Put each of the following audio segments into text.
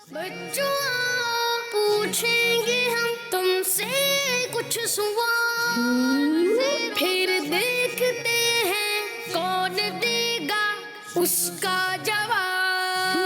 بچوں پوچھیں گے ہم تم سے کچھ سوال، پھر دیکھتے ہیں کون دے گا اس کا جواب۔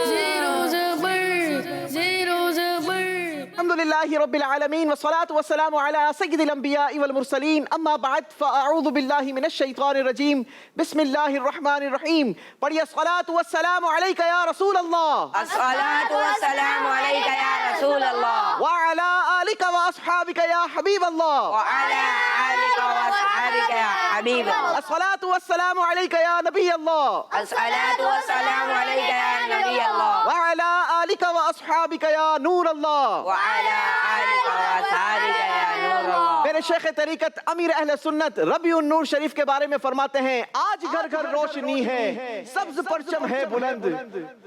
زیرو زبر زیرو زبر۔ الحمدللہ رب العالمین والصلاة والسلام علی سید الانبیاء والمرسلین، اما بعد فاعوذ باللہ من الشیطان الرجیم، بسم اللہ الرحمن الرحیم۔ پڑھیے الصلاة والسلام علیک یا رسول اللہ، الصلاة والسلام علیک یا رسول اللہ، وعلی آلک واصحابک یا حبیب اللہ، وعلی آلک واصحابک یا حبیب اللہ، الصلاة والسلام علیک یا نبی اللہ، الصلاة والسلام علیک یا نبی اللہ، وعلی آلک واصحابک یا نور اللہ۔ وعلی آلک واصحابک یا نور اللہ۔ میرے شیخ طریقت امیر اہل سنت ربیع النور شریف کے بارے میں فرماتے ہیں، آج گھر گھر روشنی ہے سبز پرچم ہے بلند،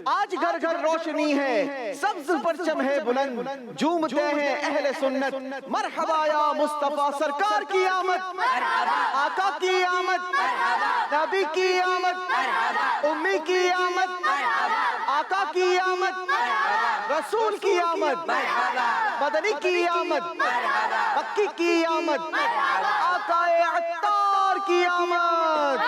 آج گھر گھر روشنی ہے سبز پرچم ہے بلند، جھومتے ہیں اہل سنت، مرحبا یا مصطفیٰ سرکار کی آمد، آقا کی آمد، نبی کی آمد، امی کی آمد، آقا کی آمد، رسول کی آمد، مدنی کی آمد، مکی کی آمد، آقا عطار کی آمد۔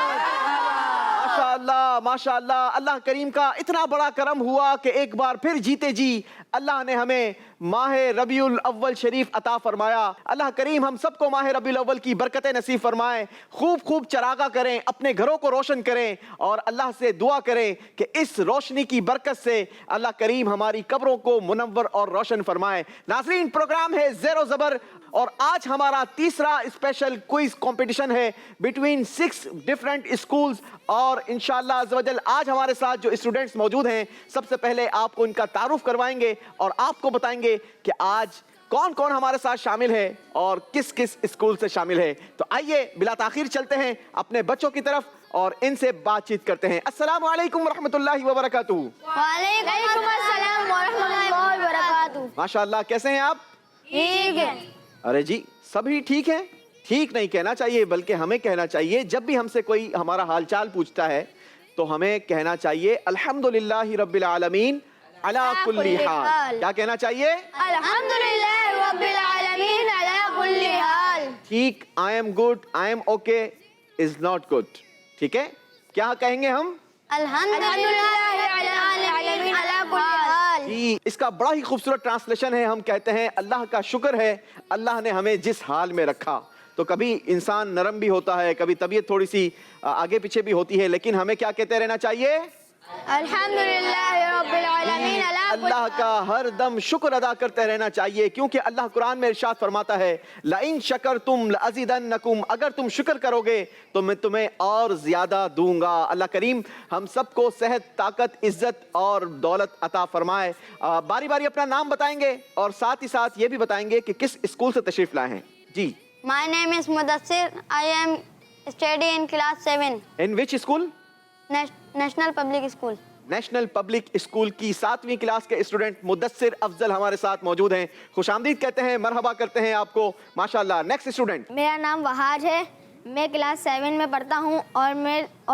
ماشاءاللہ ماشاءاللہ، اللہ کریم کا اتنا بڑا کرم ہوا کہ ایک بار پھر جیتے جی اللہ نے ہمیں ماہ ربیع الاول شریف عطا فرمایا۔ اللہ کریم ہم سب کو ماہ ربیع الاول کی برکتیں نصیب فرمائے، خوب خوب چراغا کریں، اپنے گھروں کو روشن کریں، اور اللہ سے دعا کریں کہ اس روشنی کی برکت سے اللہ کریم ہماری قبروں کو منور اور روشن فرمائے۔ ناظرین، پروگرام ہے زیر و زبر، اور آج ہمارا تیسرا اسپیشل کوئز کمپٹیشن ہے بٹوین 6 ڈفرنٹ اسکولز، اور انشاءاللہ عز و جل آج ہمارے ساتھ جو اسٹوڈنٹس موجود ہیں، سب سے پہلے آپ کو ان کا تعارف کروائیں گے اور آپ کو بتائیں گے کہ آج کون کون ہمارے ساتھ شامل ہے اور کس کس اسکول سے شامل ہے۔ تو آئیے بلا تاخیر چلتے ہیں اپنے بچوں کی طرف اور ان سے بات چیت کرتے ہیں۔ السلام علیکم ورحمۃ اللہ وبرکاتہ۔ وعلیکم السلام ورحمۃ اللہ وبرکاتہ۔ ماشاءاللہ، کیسے ہیں آپ؟ ٹھیک ہے۔ ارے جی، سبھی ٹھیک ہیں؟ ٹھیک نہیں کہنا چاہیے، بلکہ ہمیں کہنا چاہیے جب بھی ہم سے کوئی ہمارا حال چال پوچھتا ہے تو ہمیں کہنا چاہیے الحمدللہ رب العالمین علی کل حال۔ کیا کہنا چاہیے؟ الحمدللہ رب العالمین علی کل حال۔ ٹھیک، I am good, I am okay is not good, ٹھیک ہے؟ کیا کہیں گے ہم؟ الحمدللہ رب العالمین علی کل حال۔ جی، اس کا بڑا ہی خوبصورت ٹرانسلیشن ہے، ہم کہتے ہیں اللہ کا شکر ہے اللہ نے ہمیں جس حال میں رکھا۔ تو کبھی انسان نرم بھی ہوتا ہے، کبھی طبیعت تھوڑی سی آگے پیچھے بھی ہوتی ہے، لیکن ہمیں کیا کہتے رہنا چاہیے؟ الحمدللہ رب العالمین علی کل اللہ حال۔ کا ہر دم شکر ادا کرتے رہنا چاہیے، کیونکہ اللہ قرآن میں ارشاد فرماتا ہے لَإِن شَكَرْتُمْ لَأَزِيدَنَّكُمْ، اگر تم شکر کرو گے تو میں تمہیں اور زیادہ دوں گا۔ اللہ کریم ہم سب کو صحت، طاقت، عزت اور دولت عطا فرمائے۔ باری باری اپنا نام بتائیں گے اور ساتھ ہی ساتھ یہ بھی بتائیں گے کہ کس اسکول سے تشریف لائے ہیں۔ جی، My name is Mudassir. I am studying in class 7, in which school? National Public School. National public school کی 7ویں کلاس کے اسٹوڈنٹ مدثر افضل ہمارے ساتھ موجود ہیں۔ خوش آمدید کہتے ہیں، مرحبا کرتے ہیں آپ کو، ماشاءاللہ۔ Next student. میرا نام وہاج ہے، میں کلاس 7 میں پڑھتا ہوں، اور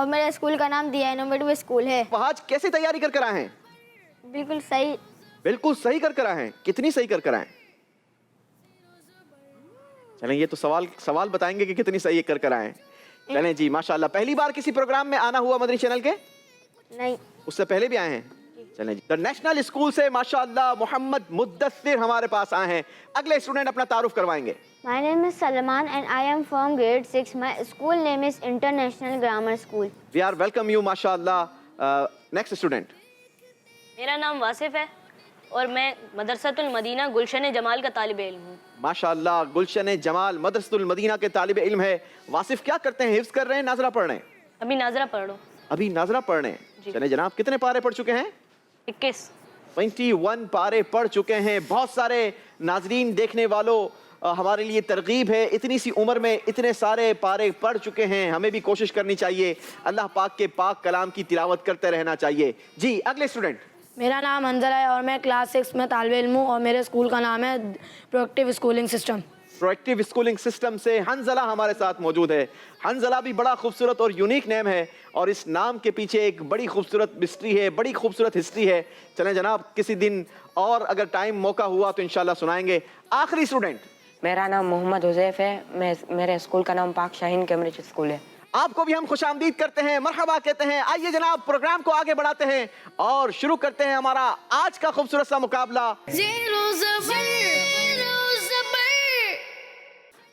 میرے اسکول کا نام دیا انوویٹو اسکول ہے۔ وہاج کیسے تیاری کر کر آئے ہیں؟ بالکل صحیح۔ بالکل صحیح کر کر آئے ہیں۔ کتنی صحیح کر کر آئے ہیں؟ چلیں، یہ تو سوال بتائیں گے کہ کتنی صحیح کر کر آئے ہیں۔ چلیں جی، ماشاءاللہ۔ پہلی بار کسی پروگرام میں آنا ہوا مدنی چینل کے؟ نہیں۔ اس سے پہلے بھی آئے ہیں؟ چلیں جی، نیشنل اسکول سے ماشاءاللہ محمد مدثر ہمارے پاس آئے ہیں۔ اگلے اسٹوڈنٹ اپنا تعارف کروائیں گے۔ My name is Salman and I am from grade 6. My school name is International Grammar School. We are welcome you، ماشاءاللہ۔ Next student. میرا نام واصف ہے اور میں مدرسۃ المدینہ گلشن جمال کا طالب علم ہوں۔ ماشاءاللہ، گلشن جمال مدرسۃ المدینہ کے طالب علم ہے۔ واصف کیا کرتے ہیں؟ حفظ کر رہے ہیں، ناظرہ پڑھ رہے ہیں؟ ابھی ناظرہ پڑھ رہا ہوں۔ ابھی ناظرہ پڑھ رہے ہیں۔ چلیں جناب، کتنے پارے پڑھ چکے ہیں؟ 21۔ 21 پارے پڑھ چکے ہیں۔ بہت سارے ناظرین، دیکھنے والوں، ہمارے لیے ترغیب ہے، اتنی سی عمر میں اتنے سارے پارے پڑھ چکے ہیں، ہمیں بھی کوشش کرنی چاہیے، اللہ پاک کے پاک کلام کی تلاوت کرتے رہنا چاہیے۔ جی، اگلے اسٹوڈنٹ۔ میرا نام انزل ہے اور میں کلاس 6 میں طالب علم ہوں، اور میرے اسکول کا نام ہے proactive schooling system. Proactive schooling system से हंजला हमारे साथ मौजूद है। हंजला भी बड़ा खूबसूरत और यूनिक नेम है और इस नाम के पीछे एक बड़ी खूबसूरत मिस्ट्री है, बड़ी खूबसूरत हिस्ट्री है। चलें जनाब, किसी दिन और अगर टाइम मौका हुआ तो इंशाल्लाह सुनाएंगे। आखिरी स्टूडेंट, मेरा नाम मोहम्मद हुज़ैफ है। मेरे स्कूल का नाम पाक शाहीन कैम्ब्रिज स्कूल है। आपको भी हम खुशामदीद करते हैं, मरहबा कहते हैं। आइए जनाब, प्रोग्राम को आगे बढ़ाते हैं और शुरू करते हैं हमारा आज का खूबसूरत सा मुकाबला।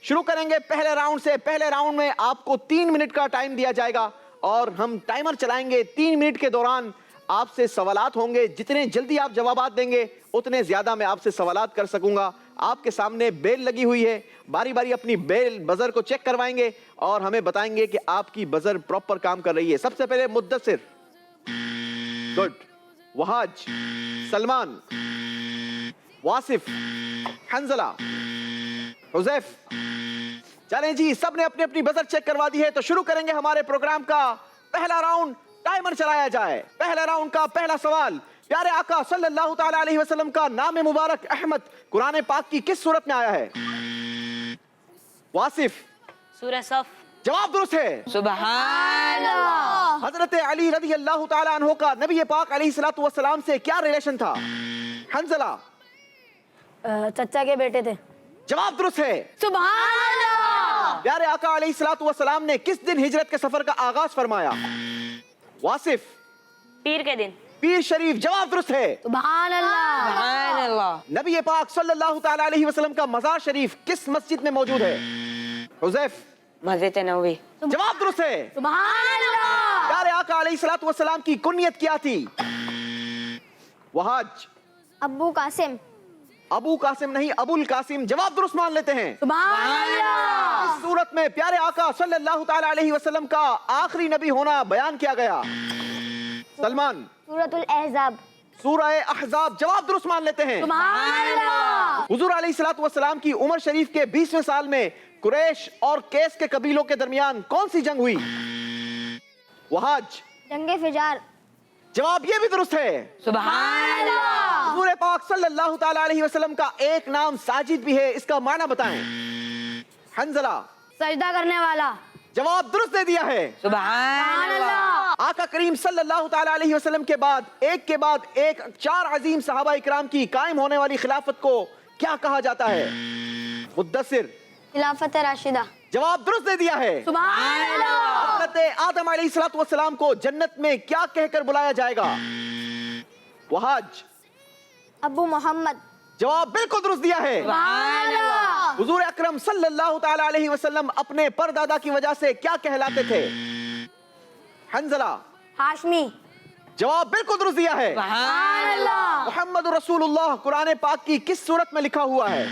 शुरू करेंगे पहले राउंड से। पहले राउंड में आपको 3 मिनट का टाइम दिया जाएगा और हम टाइमर चलाएंगे। 3 मिनट के दौरान आपसे सवालात होंगे। जितने जल्दी आप जवाबात देंगे उतने ज्यादा मैं आपसे सवालात कर सकूंगा। आपके सामने बेल लगी हुई है, बारी बारी अपनी बेल बजर को चेक करवाएंगे और हमें बताएंगे कि आपकी बजर प्रॉपर काम कर रही है। सबसे पहले मुद्दसिर, गुड, वहाज, सलमान, वासिफ, हंजला, हुज़ैफ। चलें जी, सबने अपनी अपनी बजर चेक करवा दी है तो शुरू करेंगे हमारे प्रोग्राम का पहला राउंड। टाइमर चलाया जाए। पहले राउंड का पहला सवाल, प्यारे आका सल्लल्लाहु ताला अलैहि वसल्लम का नाम मुबारक अहमद कुरान पाक की किस सूरत में आया है? वासिफ, सूरह सफ। जवाब दुरुस्त है। सुभान अल्लाह। हजरत अली रज़ी अल्लाह ताला अन्हु का नबी पाक अलैहिस्सलातु वस्सलाम से क्या रिलेशन था? हंजला, चचा के बेटे थे। जवाब दुरुस्त है। सुभान अल्लाह। प्यारे आका अलैहिस्सलातु वस्सलाम ने किस दिन हिजरत के सफर का आगाज फरमाया? वासिफ, पीर के दिन। पीर शरीफ। जवाब दुरुस्त है। सुभान अल्लाह। सुभान अल्लाह। नबी पाक सल्लल्लाहु ताला अलैहि वसल्लम का मजार शरीफ किस मस्जिद में मौजूद है? हुज़ैफ, मस्जिद नबवी। जवाब दुरुस्त है। सुभान अल्लाह। प्यारे आका अलैहिस्सलातु वस्सलाम की कुनियत क्या थी? वहाज, अब्बू कासिम। अबू कासिम नहीं, अबुल कासिम। जवाब दुरुस्त मान लेते हैं। सुभान अल्लाह। इस सूरत में प्यारे आका सल्लल्लाहु ताला अलैहि वसल्लम का आखिरी नबी होना बयान किया गया। सलमान, सूरतुल अहज़ाब। सूरह अहज़ाब। जवाब दुरुस्त मान लेते हैं। सुभान अल्लाह। हुजूर अलैहिस्सलातु वस्सलाम की उमर शरीफ के 20वें साल में कुरैश और कैस के कबीलों के दरमियान कौन सी जंग हुई? वहाज, जंगे फिजार। जवाब ये भी दुरुस्त है। सुभान अल्लाह। हुजूर पाक सल्लल्लाहु ताला अलैहि वसल्लम का एक नाम साजिद भी है, इसका माना बताएं। हंजला, सजदा करने वाला। जवाब दुरुस्त दे दिया है। सुभान अल्लाह। आका करीम सल्लल्लाहु ताला अलैहि वसल्लम के बाद एक 4 अजीम सहाबा इकराम की कायम होने वाली खिलाफत को क्या कहा जाता है? मुद्दसिर, खिलाफत राशिदा। जवाब दुरुस्त दे दिया है। सुभान अल्लाह। हज़रत आदम अलैहिस्सलातु वस्सलाम को जन्नत में क्या कहकर बुलाया जाएगा? वहाज, अब्बू मोहम्मद। जवाब बिल्कुल दुरुस्त दिया है। सुभान अल्लाह। हुजूर अकरम सल्लल्लाहु ताला अलैहि वसल्लम अपने परदादा की वजह से क्या कहलाते थे? हंजला, हाशमी। जवाब बिल्कुल दुरुस्त दिया है। सुभान अल्लाह। मुहम्मद रसूलुल्लाह कुरान पाक की किस सूरत में लिखा हुआ है?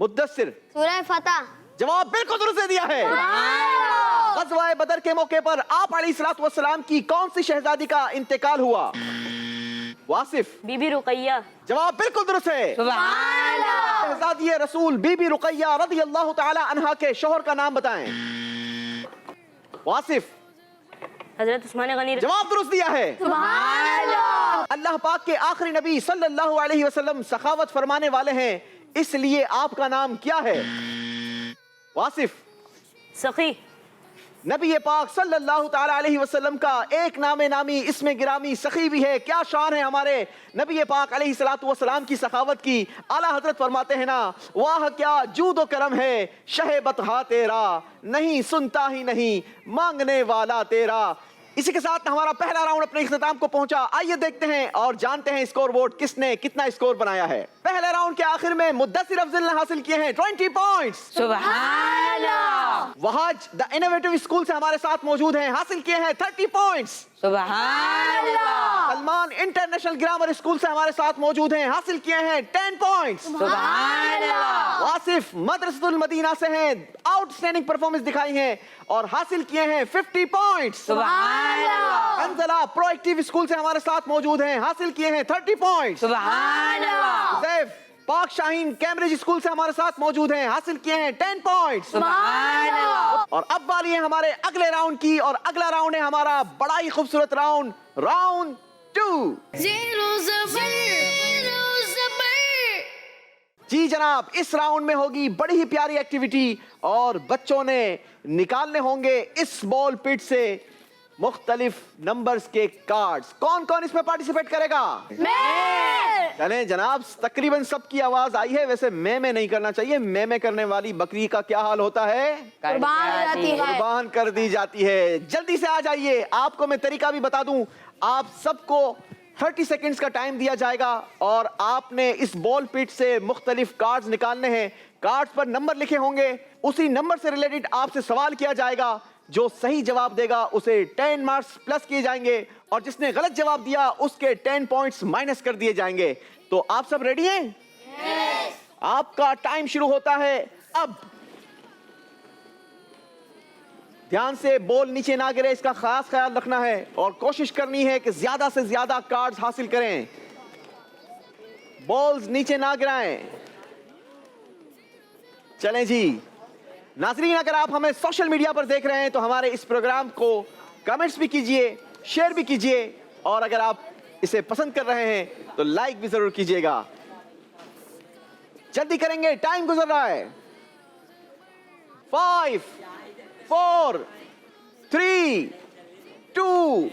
मुद्दसिर, सूरह फतह। जवाब बिल्कुल दुरुस्त दे दिया है। ग़ज़वा बदर के मौके पर आप अलैहिस्सलातु वस्सलाम की कौन सी शहजादी का इंतकाल हुआ? वासिफ, बीबी रुकैया। जवाब बिल्कुल दुरुस्त है। सुभान अल्लाह। शहजादी रसूल बीबी रुकैया रज़ी अल्लाह ताला अन्हा के शौहर का नाम बताएं। वासिफ, हजरत उस्मान गनी। जवाब दुरुस्त दिया है। सुभान अल्लाह। अल्लाह पाक के आखिरी नबी सल्लल्लाहु अलैहि वसल्लम सखावत फरमाने वाले हैं, इसलिए आपका नाम क्या है? वासिफ, सखी। नबी पाक सल्लल्लाहु ताला अलैहि वसल्लम का एक नामे नामी इसमें गिरामी सखी भी है। क्या शान है हमारे नबी पाक अलैहिस्सलातु वस्सलाम की सखावत की। आला हजरत फरमाते हैं ना, वाह क्या जूदो करम है शहे बतहा तेरा, नहीं सुनता ही नहीं मांगने वाला तेरा। इसी के साथ हमारा पहला राउंड अपने इख्तिताम को पहुंचा। आइए देखते हैं और जानते हैं स्कोर बोर्ड किसने कितना स्कोर बनाया है। पहले राउंड के आखिर में मुद्दसिर अफजल ने हासिल किए हैं 20 पॉइंट्स। सुभान अल्लाह। वहाज द इनोवेटिव स्कूल से हमारे साथ मौजूद हैं, हासिल किए हैं 30 पॉइंट्स। सुभान अल्लाह। सलमान इंटरनेशनल ग्रामर स्कूल से हमारे साथ मौजूद हैं, हासिल किए हैं 10 पॉइंट्स। सुभान अल्लाह। वासिफ मदरसतुल मदीना से हैं, आउटस्टैंडिंग परफॉर्मेंस दिखाई है और हासिल किए हैं 50 पॉइंट्स। सुभान अल्लाह। हंजला प्रोएक्टिव स्कूल से हमारे साथ मौजूद हैं, हासिल किए हैं 30 पॉइंट्स। सुभान अल्लाह। हुज़ैफ पाक शाहीन कैम्ब्रिज स्कूल से हमारे साथ मौजूद हैं, हासिल किए हैं 10 पॉइंट्स। सुभान अल्लाह। और अब बारी है हमारे अगले राउंड की और अगला राउंड है हमारा बड़ा ही खूबसूरत राउंड, राउंड 2। जी जनाब, इस राउंड में होगी बड़ी ही प्यारी एक्टिविटी और बच्चों ने निकालने होंगे इस बॉल पिट से मुख्तलिफ नंबर्स के कार्ड्स। कौन कौन इसमें पार्टिसिपेट करेगा? चलें जनाब, तकरीबन सबकी आवाज आई है। वैसे मैं नहीं करना चाहिए, मैं करने वाली बकरी का क्या हाल होता है? कुर्बान कर दी जाती है। जल्दी से आ जाइए, आपको मैं तरीका भी बता दूं। आप सबको 30 सेकंड्स का टाइम दिया जाएगा और आपने इस बॉल पिट से मुख्तलिफ कार्ड्स निकालने हैं। कार्ड्स पर नंबर लिखे होंगे, उसी नंबर से रिलेटेड आपसे सवाल किया जाएगा। जो सही जवाब देगा उसे 10 मार्क्स प्लस किए जाएंगे और जिसने गलत जवाब दिया उसके 10 पॉइंट्स माइनस कर दिए जाएंगे। तो आप सब रेडी हैं? Yes. आपका टाइम शुरू होता है अब। ध्यान से बॉल नीचे ना गिरे, इसका खास ख्याल रखना है और कोशिश करनी है कि ज्यादा से ज्यादा कार्ड्स हासिल करें। बॉल्स नीचे ना गिराएं। चलें जी नाज़रीन, अगर आप हमें सोशल मीडिया पर देख रहे हैं तो हमारे इस प्रोग्राम को कमेंट्स भी कीजिए, शेयर भी कीजिए और अगर आप इसे पसंद कर रहे हैं तो लाइक भी जरूर कीजिएगा। जल्दी करेंगे, टाइम गुजर रहा है। 5 4 3 2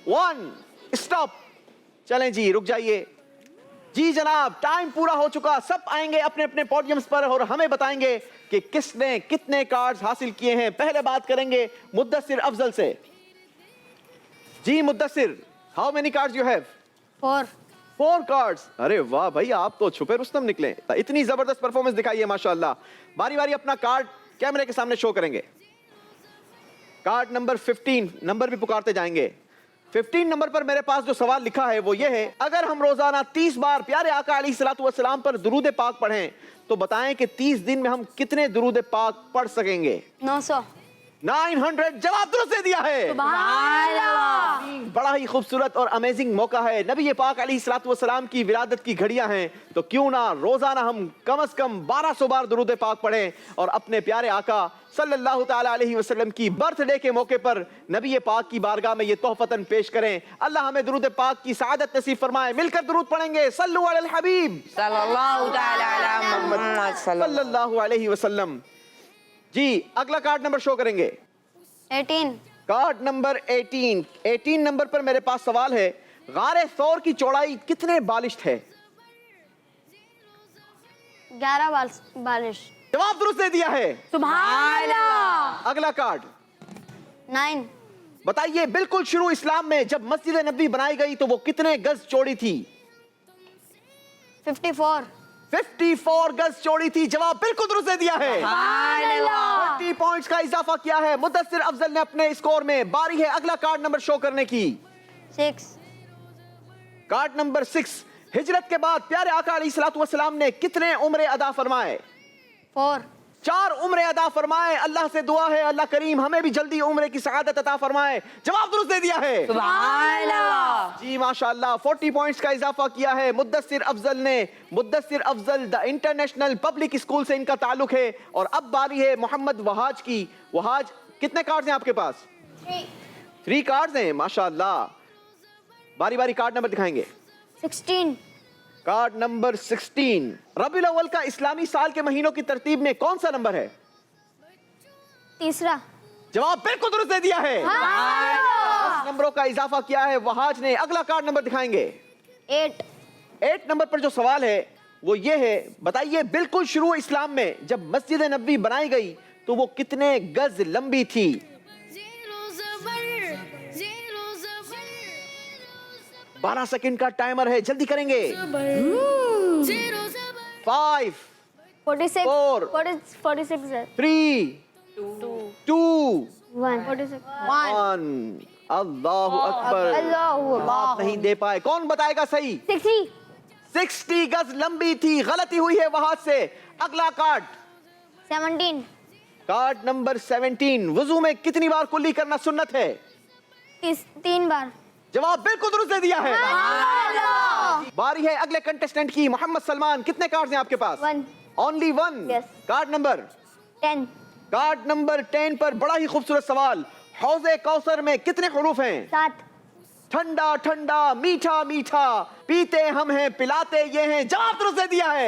1 स्टॉप। चलें जी, रुक जाइए। जी जनाब, टाइम पूरा हो चुका। सब आएंगे अपने अपने पोडियम्स पर और हमें बताएंगे कि किसने कितने कार्ड्स हासिल किए हैं। पहले बात करेंगे मुद्दस्सिर अफजल से। जी Muddassir, how many cards you have? 4 cards. अरे वाह भाई, आप तो छुपे रुस्तम निकले। इतनी जबरदस्त परफॉर्मेंस दिखाई है माशाल्लाह। बारी बारी अपना कार्ड कैमरे के सामने शो करेंगे। कार्ड नंबर 15 नंबर भी पुकारते जाएंगे। 15 नंबर पर मेरे पास जो सवाल लिखा है वो ये है, अगर हम रोजाना 30 बार प्यारे आका अलैहिस्सलातु वस्सलाम पर दुरूद पाक पढ़ें तो बताएं कि 30 दिन में हम कितने दुरूद पाक पढ़ सकेंगे? 900। जवाब दुरुस्त दे दिया है। बड़ा ही खूबसूरत और अमेजिंग मौका है। नबी पाक अलैहिस्सलातु वस्सलाम की विलादत की घड़ियां हैं, तो क्यों ना रोजाना हम कम से कम 1200 बार दुरूद पाक पढ़ें और अपने प्यारे आका सल्लल्लाहु ताला अलैहि वसल्लम की बर्थडे के मौके पर नबी पाक की बारगाह में ये तोहफतन पेश करें। अल्लाह हमें दुरूद पाक की सआदत नसीब फरमाए। मिलकर दुरूद पढ़ेंगे। सल्लु अलल हबीब सल्लल्लाहु अलैहि वसल्लम। जी अगला कार्ड नंबर शो करेंगे। 18। कार्ड नंबर 18 नंबर पर मेरे पास सवाल है, गारे सौर की चौड़ाई कितने बालिश्त है? 11 बालिश। जवाब दुरुस्त दे दिया है। सुभान अल्लाह। अगला कार्ड 9। बताइए, बिल्कुल शुरू इस्लाम में जब मस्जिद नबी बनाई गई तो वो कितने गज चौड़ी थी? 54 गज चौड़ी थी। जवाब बिल्कुल दुरुस्त दे दिया है। 20 पॉइंट्स का इजाफा किया है मुद्दस्सिर अफजल ने अपने स्कोर में। बारी है अगला कार्ड नंबर शो करने की। 6। Card number 6। हिजरत के बाद प्यारे आका अलैहिस्सलातु वस्सलाम ने कितने उम्रे अदा फरमाए? 4 उम्रे अदा फरमाए। अल्लाह से दुआ है अल्लाह करीम हमें भी जल्दी उम्रे की सआदत अता फरमाए। जवाब दुरुस्त दे दिया है। सुभान अल्लाह। जी माशाअल्लाह, 40 पॉइंट्स का इजाफा किया है मुद्दस्सिर अफजल ने। Muddassir Afzal the international public school से इनका ताल्लुक है। और अब बारी है मोहम्मद वहाज की। वहाज, कितने कार्ड्स हैं आपके पास? 3 कार्ड्स हैं माशाअल्लाह। बारी बारी कार्ड नंबर दिखाएंगे। 16। Card number 16। रबीउल अव्वल का इस्लामी साल के महीनों की तरतीब में कौन सा नंबर है? 3। जवाब बिल्कुल दुरुस्त दे दिया है। 10 नंबरों का इजाफा किया है वहाज ने। अगला कार्ड नंबर दिखाएंगे। 8 नंबर पर जो सवाल है वो ये है, बताइए बिल्कुल शुरू इस्लाम में जब मस्जिद नबी बनाई गई तो वो कितने गज लंबी थी? 12 सेकंड का टाइमर है, जल्दी करेंगे। 5 46 4 46 है। 3 2 1 46 1। अल्लाहु अकबर। आप नहीं दे पाए। कौन बताएगा सही? 60 गज लंबी थी। गलती हुई है वहां से। अगला कार्ड 17। Card number 17। वुजू में कितनी बार कुल्ली करना सुन्नत है? 3 बार। जवाब बिल्कुल दुरुस्त दे दिया है। बारी है अगले कंटेस्टेंट की। मोहम्मद सलमान, कितने कार्ड्स हैं आपके पास? 1। Only 1। Yes. Card number 10। Card number 10 पर बड़ा ही खूबसूरत सवाल, हौज़े कौसर में कितने हुरूफ हैं? 7। ठंडा ठंडा मीठा मीठा, पीते हम हैं पिलाते ये हैं, जवाब दुरुस्त दे दिया है।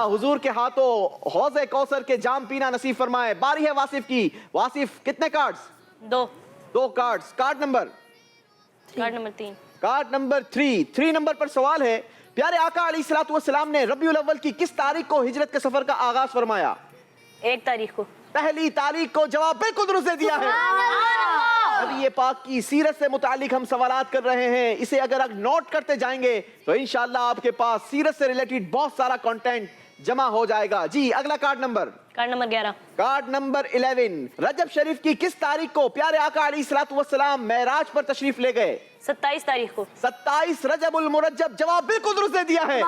हुजूर के हाथों हौज़े कौसर के जाम पीना नसीब फरमाए। बारी है वासिफ की। वासिफ कितने cards? 2 cards. Card number 3। Card number 3 number पर सवाल है, प्यारे आका अलैहिस्सलातु वस्सलाम ने रबीउल अव्वल की किस तारीख को हिजरत के सफर का आगाज फरमाया? 1 तारीख को। पहली तारीख को। जवाब बिल्कुल दुरुस्त दे दिया है। नबी पाक की सीरत से मुतालिक हम सवालात कर रहे हैं। इसे अगर आप नोट करते जाएंगे तो इंशाअल्लाह आपके पास सीरत से रिलेटेड बहुत सारा कंटेंट जमा हो जाएगा। जी अगला कार्ड नंबर 11। Card number 11। रजब शरीफ की किस तारीख को प्यारे आका अलैहिस्सलातु वस्सलाम मेराज पर तशरीफ ले गए? 27 तारीख को। 27 रजबुल मुरज्जब। जवाब बिल्कुल दुरुस्त दे दिया है।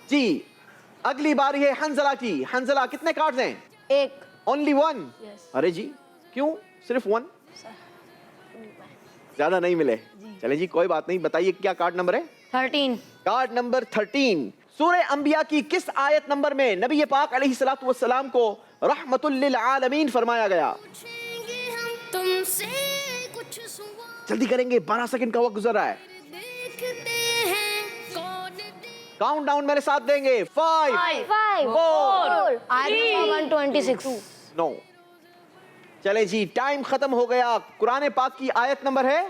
जी अगली बारी है हंजला की। हंजला कितने कार्ड्स हैं? 1। ओनली 1? अरे जी क्यों सिर्फ 1? ज्यादा नहीं मिले? चले जी कोई बात नहीं, बताइए क्या कार्ड नंबर है? 13। Card number 13। सूरह अंबिया की किस आयत नंबर में नबी पाक अलैहिस्सलातु वस्सलाम को रहमतुल लिल आलमीन फरमाया गया? जल्दी करेंगे, 12 सेकंड का वक्त गुजर रहा है। काउंट डाउन मेरे साथ देंगे। 5 4 126। 9। चले जी टाइम खत्म हो गया। कुरान पाक की आयत नंबर है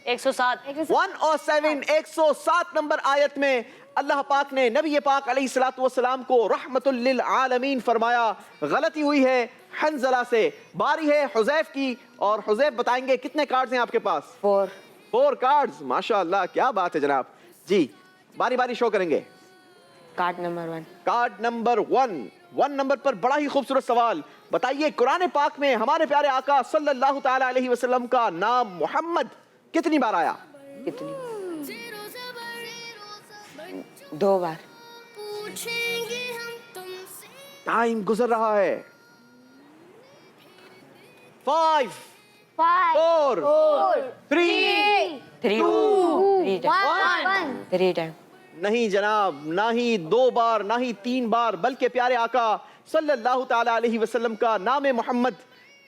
107। 107। 107 नंबर आयत में अल्लाह पाक ने नबी पाक अलैहिस्सलातु वस्सलाम को रहमतुल लिल आलमीन फरमाया। गलती हुई है हंजला से। बारी है हुज़ैफ की और हुज़ैफ बताएंगे कितने कार्ड्स हैं आपके पास? 4 कार्ड्स। माशाअल्लाह क्या बात है जनाब। जी बारी बारी शो करेंगे। Card number 1। Card number 1 number पर बड़ा ही खूबसूरत सवाल। बताइए कुरान पाक में हमारे प्यारे आका सल्लल्लाहु ताला अलैहि वसल्लम का नाम मोहम्मद कितनी बार आया? कितनी? 2 बार। टाइम गुजर रहा है। 5 4 3 3 टाइम। नहीं जनाब, ना ही 2 बार ना ही 3 बार, बल्कि प्यारे आका सल्लल्लाहु ताला अलैहि वसल्लम का नाम मोहम्मद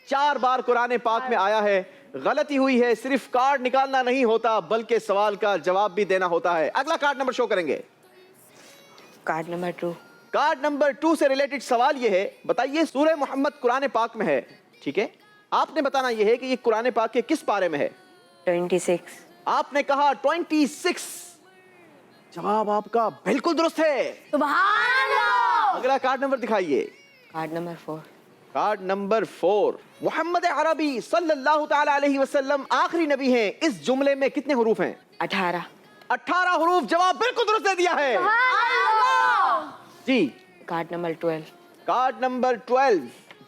4 बार कुरान पाक में आया है। गलती हुई है, सिर्फ कार्ड निकालना नहीं होता बल्कि सवाल का जवाब भी देना होता है। अगला कार्ड नंबर शो करेंगे। Card number 2। कार्ड नंबर 2 से रिलेटेड सवाल ये है, बताइए सूरह मोहम्मद कुरान पाक में है, ठीक है? आपने बताना ये है कि ये कुरान पाक के किस पारे में है? 26। आपने कहा 26। जवाब आपका बिल्कुल दुरुस्त है। सुभान अल्लाह। अगला कार्ड नंबर दिखाइए। Card number 4। Card number 4। मोहम्मद अरबी सल्लल्लाहु ताला अलैहि वसल्लम आखिरी नबी हैं। इस जुमले में कितने हुरूफ हैं? 18। 18 हुरूफ। जवाब बिल्कुल दुरुस्त दे दिया है। जी कार्ड नंबर 12। Card number 12।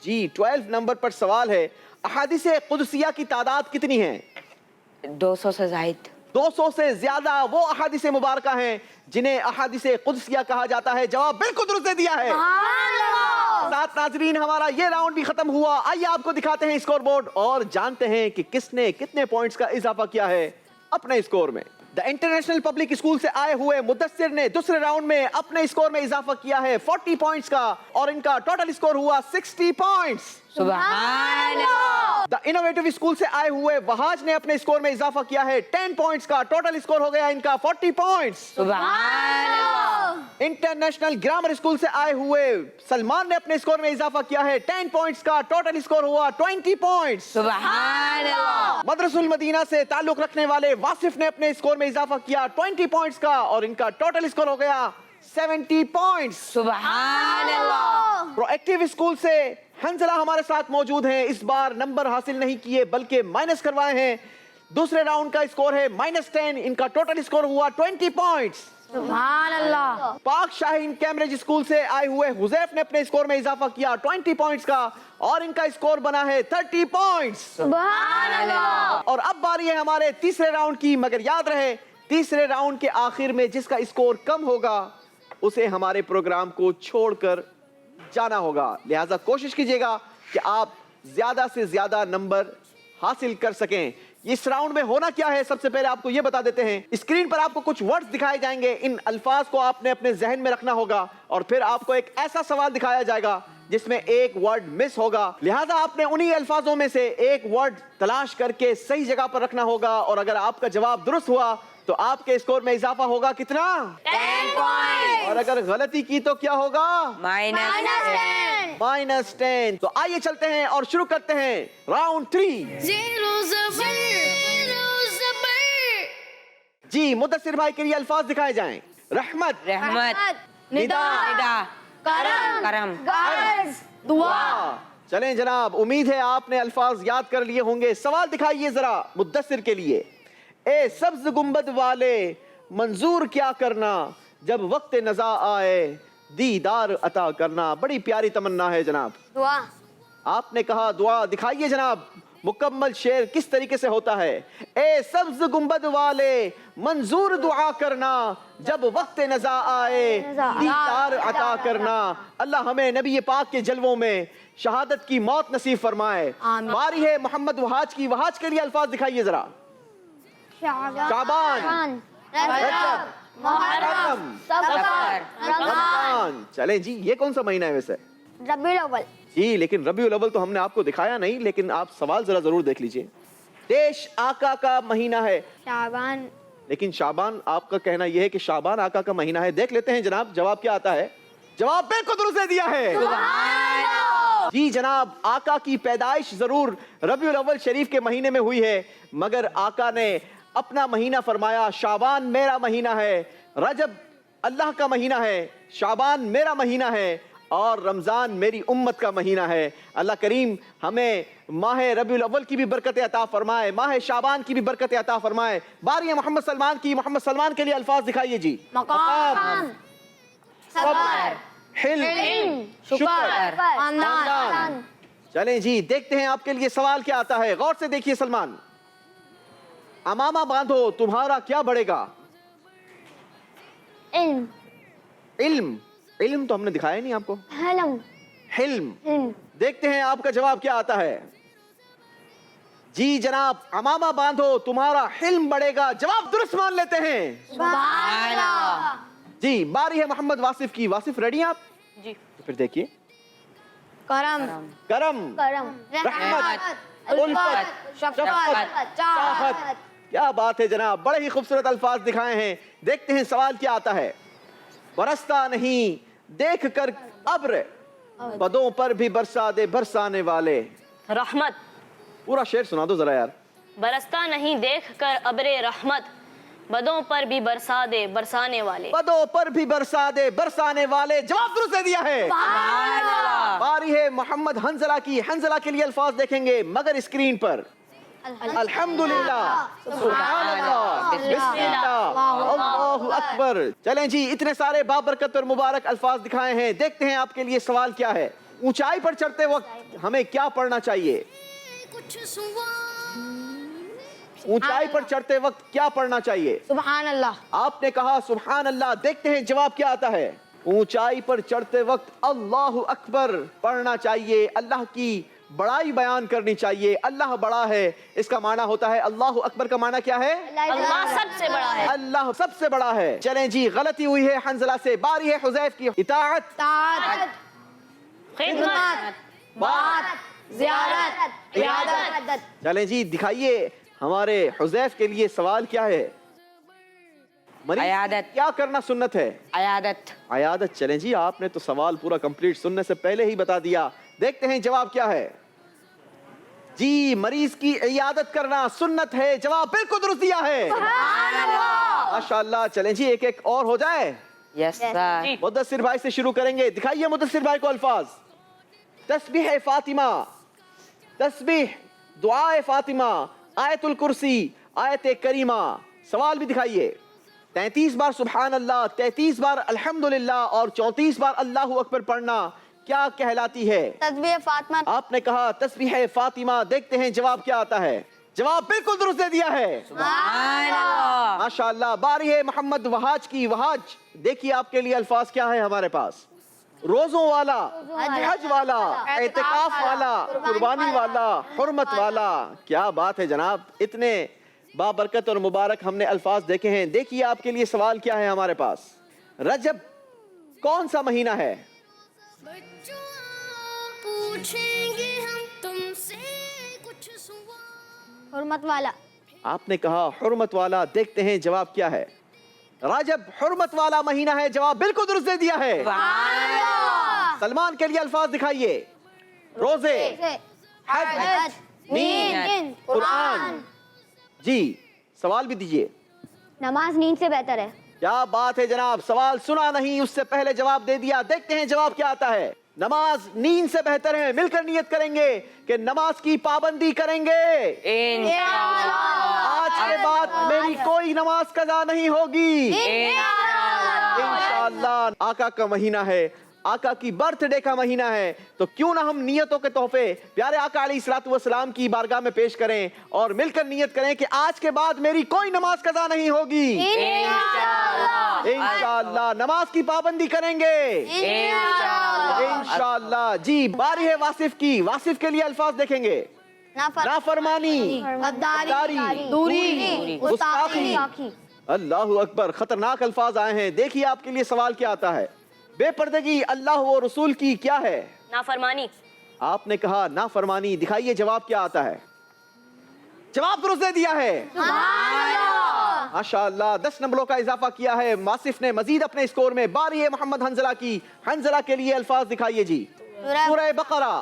जी 12 नंबर पर सवाल है, अहादीसे कुदसिया की तादाद कितनी है? 200 से ज़ायद। 200 से ज्यादा वो अहादीसे मुबारका हैं जिन्हें अहादीसे कुदसिया कहा जाता है। जवाब बिल्कुल दुरुस्त दे दिया है। साथ नाजरीन हमारा ये राउंड भी खत्म हुआ। आइए आपको दिखाते हैं स्कोर बोर्ड और जानते हैं कि किसने कितने पॉइंट्स का इजाफा किया है अपने स्कोर में। द इंटरनेशनल पब्लिक स्कूल से आए हुए मुदस्सिर ने दूसरे राउंड में अपने स्कोर में इजाफा किया है 40 पॉइंट्स का और इनका टोटल स्कोर हुआ 60 पॉइंट्स। सुभान अल्लाह। द इनोवेटिव स्कूल से आए हुए वहाज ने अपने स्कोर में इजाफा किया है 10 पॉइंट्स का। टोटल स्कोर हो गया इनका 40 पॉइंट्स। सुभान अल्लाह। इंटरनेशनल ग्रामर स्कूल से आए हुए सलमान ने अपने स्कोर में इजाफा किया है 10 पॉइंट्स का। टोटल स्कोर हुआ 20 पॉइंट्स। सुभान अल्लाह। मदरसुल मदीना से ताल्लुक रखने वाले वासिफ ने अपने स्कोर में इजाफा किया 20 पॉइंट्स का और इनका टोटल स्कोर हो गया 70 पॉइंट्स। सुभान अल्लाह। प्रोएक्टिव स्कूल से हंसला हमारे साथ मौजूद हैं। इस बार नंबर हासिल नहीं किए बल्कि माइनस करवाए हैं। दूसरे राउंड का स्कोर है -10। इनका टोटल स्कोर हुआ 20 पॉइंट्स। सुभान अल्लाह। पाक शाहीन कैम्ब्रिज स्कूल से आए हुए हुजैफ ने अपने स्कोर में इजाफा किया 20 पॉइंट्स का और इनका स्कोर बना है 30 पॉइंट्स। सुभान अल्लाह। और अब बारी है हमारे तीसरे राउंड की, मगर याद रहे तीसरे राउंड के आखिर में जिसका स्कोर कम होगा उसे हमारे प्रोग्राम को छोड़कर जाना होगा। लिहाजा कोशिश कीजिएगा कि आप ज्यादा से ज्यादा नंबर हासिल कर सकें। इस राउंड में होना क्या है, सबसे पहले आपको यह बता देते हैं। स्क्रीन पर आपको कुछ वर्ड्स दिखाए जाएंगे, इन अल्फाज को आपने अपने जहन में रखना होगा और फिर आपको एक ऐसा सवाल दिखाया जाएगा جس میں ایک ورڈ مس ہوگا، لہٰذا آپ نے انہی الفاظوں میں سے ایک ورڈ تلاش کر کے صحیح جگہ پر رکھنا ہوگا، اور اگر آپ کا جواب درست ہوا تو آپ کے اسکور میں اضافہ ہوگا کتنا؟ 10 points. اور اگر غلطی کی تو کیا ہوگا؟ -10. -10. تو آئیے چلتے ہیں اور شروع کرتے ہیں راؤنڈ 3. جی مدثر بھائی کے لیے الفاظ دکھائے جائیں. رحمت، رحمت، ندا، ندا، کرم، دعا. چلیں جناب، امید ہے آپ نے الفاظ یاد کر لیے ہوں گے. سوال دکھائیے ذرا مدثر کے لیے. اے سبز گنبد والے منظور کیا کرنا، جب وقت نزا آئے دیدار عطا کرنا. بڑی پیاری تمنا ہے جناب. دعا. آپ نے کہا دعا. دکھائیے جناب مکمل شعر کس طریقے سے ہوتا ہے. اے سبز گنبد والے منظور دعا کرنا، جب وقت نزا آئے دیدار عطا کرنا. اللہ ہمیں نبی پاک کے جلووں میں شہادت کی موت نصیب فرمائے. باری ہے محمد وہاج کی. وہاج کے لیے الفاظ دکھائیے ذرا. شعبان، رجب، محرم، سفر، رمضان. چلیں جی، یہ کون سا مہینہ ہے ویسے؟ ربیع الاول. جی لیکن ربیع الاول تو ہم نے آپ کو دکھایا نہیں، لیکن آپ سوال ذرا ضرور دیکھ لیجئے. دیش آقا کا مہینہ ہے، شعبان. لیکن شعبان آپ کا کہنا یہ ہے کہ شعبان آقا کا مہینہ ہے. دیکھ لیتے ہیں جناب جواب کیا آتا ہے. جواب بالکل درست دیا ہے. جی جناب، آقا کی پیدائش ضرور ربیع الاول شریف کے مہینے میں ہوئی ہے، مگر آقا نے اپنا مہینہ فرمایا شعبان میرا مہینہ ہے، رجب اللہ کا مہینہ ہے، شعبان میرا مہینہ ہے، اور رمضان میری امت کا مہینہ ہے. اللہ کریم ہمیں ماہ ربیع الاول کی بھی برکت عطا فرمائے، ماہ شعبان کی بھی برکت عطا فرمائے. باری ہے محمد سلمان کی. محمد سلمان کے لیے الفاظ دکھائیے جی. مقام، صبر، حلم، شکر، خاندان. چلیں جی دیکھتے ہیں آپ کے لیے سوال کیا آتا ہے. غور سے دیکھیے سلمان. امامہ باندھو تمہارا کیا بڑھے گا. علم. علم. علم تو ہم نے دکھایا نہیں آپ کو. حلم. حلم. دیکھتے ہیں آپ کا جواب کیا آتا ہے. جی جناب، امامہ باندھو تمہارا حلم بڑھے گا. جواب درست مان لیتے ہیں. سبحان اللہ. جی باری ہے محمد واصف کی. واصف ریڈی ہیں آپ؟ جی. تو پھر دیکھیے. کرم. کرم، کرم. رحمت، الفت، شفقت، چاہت. کیا بات ہے جناب، بڑے ہی خوبصورت الفاظ دکھائے ہیں. دیکھتے ہیں سوال کیا آتا ہے. برستا نہیں دیکھ کر ابر، بدوں پر بھی برسا دے برسانے والے. رحمت. پورا شعر سنا دو ذرا یار. برستا نہیں دیکھ کر ابر رحمت، بدوں پر بھی برسا دے برسانے والے. بدوں پر بھی برسا دے برسانے والے. جواب درست دے دیا ہے. باری ہے محمد حنزلہ کی. حنزلہ کے لیے الفاظ دیکھیں گے مگر اسکرین پر. الحمدللہ، سبحان اللہ، بسم اللہ، اللہ اکبر. چلیں جی، اتنے سارے بابرکت اور مبارک الفاظ دکھائے ہیں. دیکھتے ہیں آپ کے لیے سوال کیا ہے. اونچائی پر چڑھتے وقت ہمیں کیا پڑھنا چاہیے. اونچائی پر چڑھتے وقت کیا پڑھنا چاہیے. سبحان اللہ. آپ نے کہا سبحان اللہ. دیکھتے ہیں جواب کیا آتا ہے. اونچائی پر چڑھتے وقت اللہ اکبر پڑھنا چاہیے. اللہ کی بڑائی بیان کرنی چاہیے. اللہ بڑا ہے، اس کا معنی ہوتا ہے اللہ اکبر کا معنی کیا ہے. اللہ سب سے بڑا ہے. اللہ سب سے بڑا ہے. چلیں جی، غلطی ہوئی ہے حنزلہ سے. باری ہے حذیف کی. اطاعت، طاعت، خدمت، بات، زیارت، عیادت. چلیں جی دکھائیے ہمارے حذیف کے لیے سوال کیا ہے. مریض عیادت. کیا کرنا سنت ہے. عیادت. عیادت. چلیں جی، آپ نے تو سوال پورا کمپلیٹ سننے سے پہلے ہی بتا دیا. دیکھتے ہیں جواب کیا ہے. جی مریض کی عیادت کرنا سنت ہے. جواب بالکل درست دیا ہے. ماشاءاللہ. چلیں جی ایک ایک اور ہو جائے. یس سر. جی. مدثر بھائی سے شروع کریں گے. دکھائیے مدثر بھائی کو الفاظ. تسبیح فاطمہ، تسبیح، دعائے فاطمہ، آیت الکرسی، آیت کریمہ. سوال بھی دکھائیے. 33 بار سبحان اللہ، 33 بار الحمدللہ اور 34 بار اللہ اکبر پڑھنا کیا کہلاتی ہے. تسبیح فاطمہ. آپ نے کہا تسبیح فاطمہ. دیکھتے ہیں جواب کیا آتا ہے. جواب بالکل درست دے دیا ہے. سبحان اللہ. ماشاءاللہ. باری ہے محمد وہاج کی. وہاج دیکھیے آپ کے لیے الفاظ کیا ہے ہمارے پاس. روزوں والا، حج والا، اعتکاف والا، قربانی والا، حرمت والا. کیا بات ہے جناب، اتنے بابرکت اور مبارک ہم نے الفاظ دیکھے ہیں. دیکھیے آپ کے لیے سوال کیا ہے ہمارے پاس. رجب کون سا مہینہ ہے. पूछेंगे हम तुमसे कुछ सवाल। हुर्मत वाला। आपने कहा हुर्मत वाला, देखते हैं जवाब क्या है। राजब हुर्मत वाला महीना है, जवाब बिल्कुल दुरुस्त दे दिया है। सलमान के लिए अल्फाज दिखाइए। रोजे, हज, नींद, कुरान। जी सवाल भी दीजिए। नमाज नींद से बेहतर है। क्या बात है जनाब, सवाल सुना नहीं उससे पहले जवाब दे दिया। देखते हैं जवाब क्या आता है। नमाज नींद से बेहतर है। मिलकर नियत करेंगे कि नमाज की पाबंदी करेंगे। आज के बाद मेरी कोई नमाज कज़ा नहीं होगी इंशाअल्लाह। आका का महीना है, आका की बर्थडे का महीना है, तो क्यों ना हम नियतों के तोहफे प्यारे आका अलैहिस्सलातु वस्सलाम की बारगाह में पेश करें और मिलकर नियत करें कि आज के बाद मेरी कोई नमाज कज़ा नहीं होगी इंशाअल्लाह। नमाज की पाबंदी करेंगे इंशाअल्लाह। जी बारी है वासिफ की। वासिफ के लिए अल्फाज देखेंगे। नाफरमानी, गद्दारी, दूरी, गुस्ताखी। अल्लाहु अकबर, खतरनाक अल्फाज आए हैं। देखिए आपके लिए सवाल क्या आता है। बेपर्दगी अल्लाह व रसूल की क्या है? नाफरमानी। आपने कहा नाफरमानी। दिखाइए जवाब क्या आता है। जवाब दुरुस्त दे दिया है माशाअल्लाह। 10 नंबरों का इजाफा किया है वासिफ ने मजीद अपने स्कोर में। बारी है मोहम्मद हंजला की। हंजला के लिए अल्फाज दिखाइए जी। सूरह बकरा,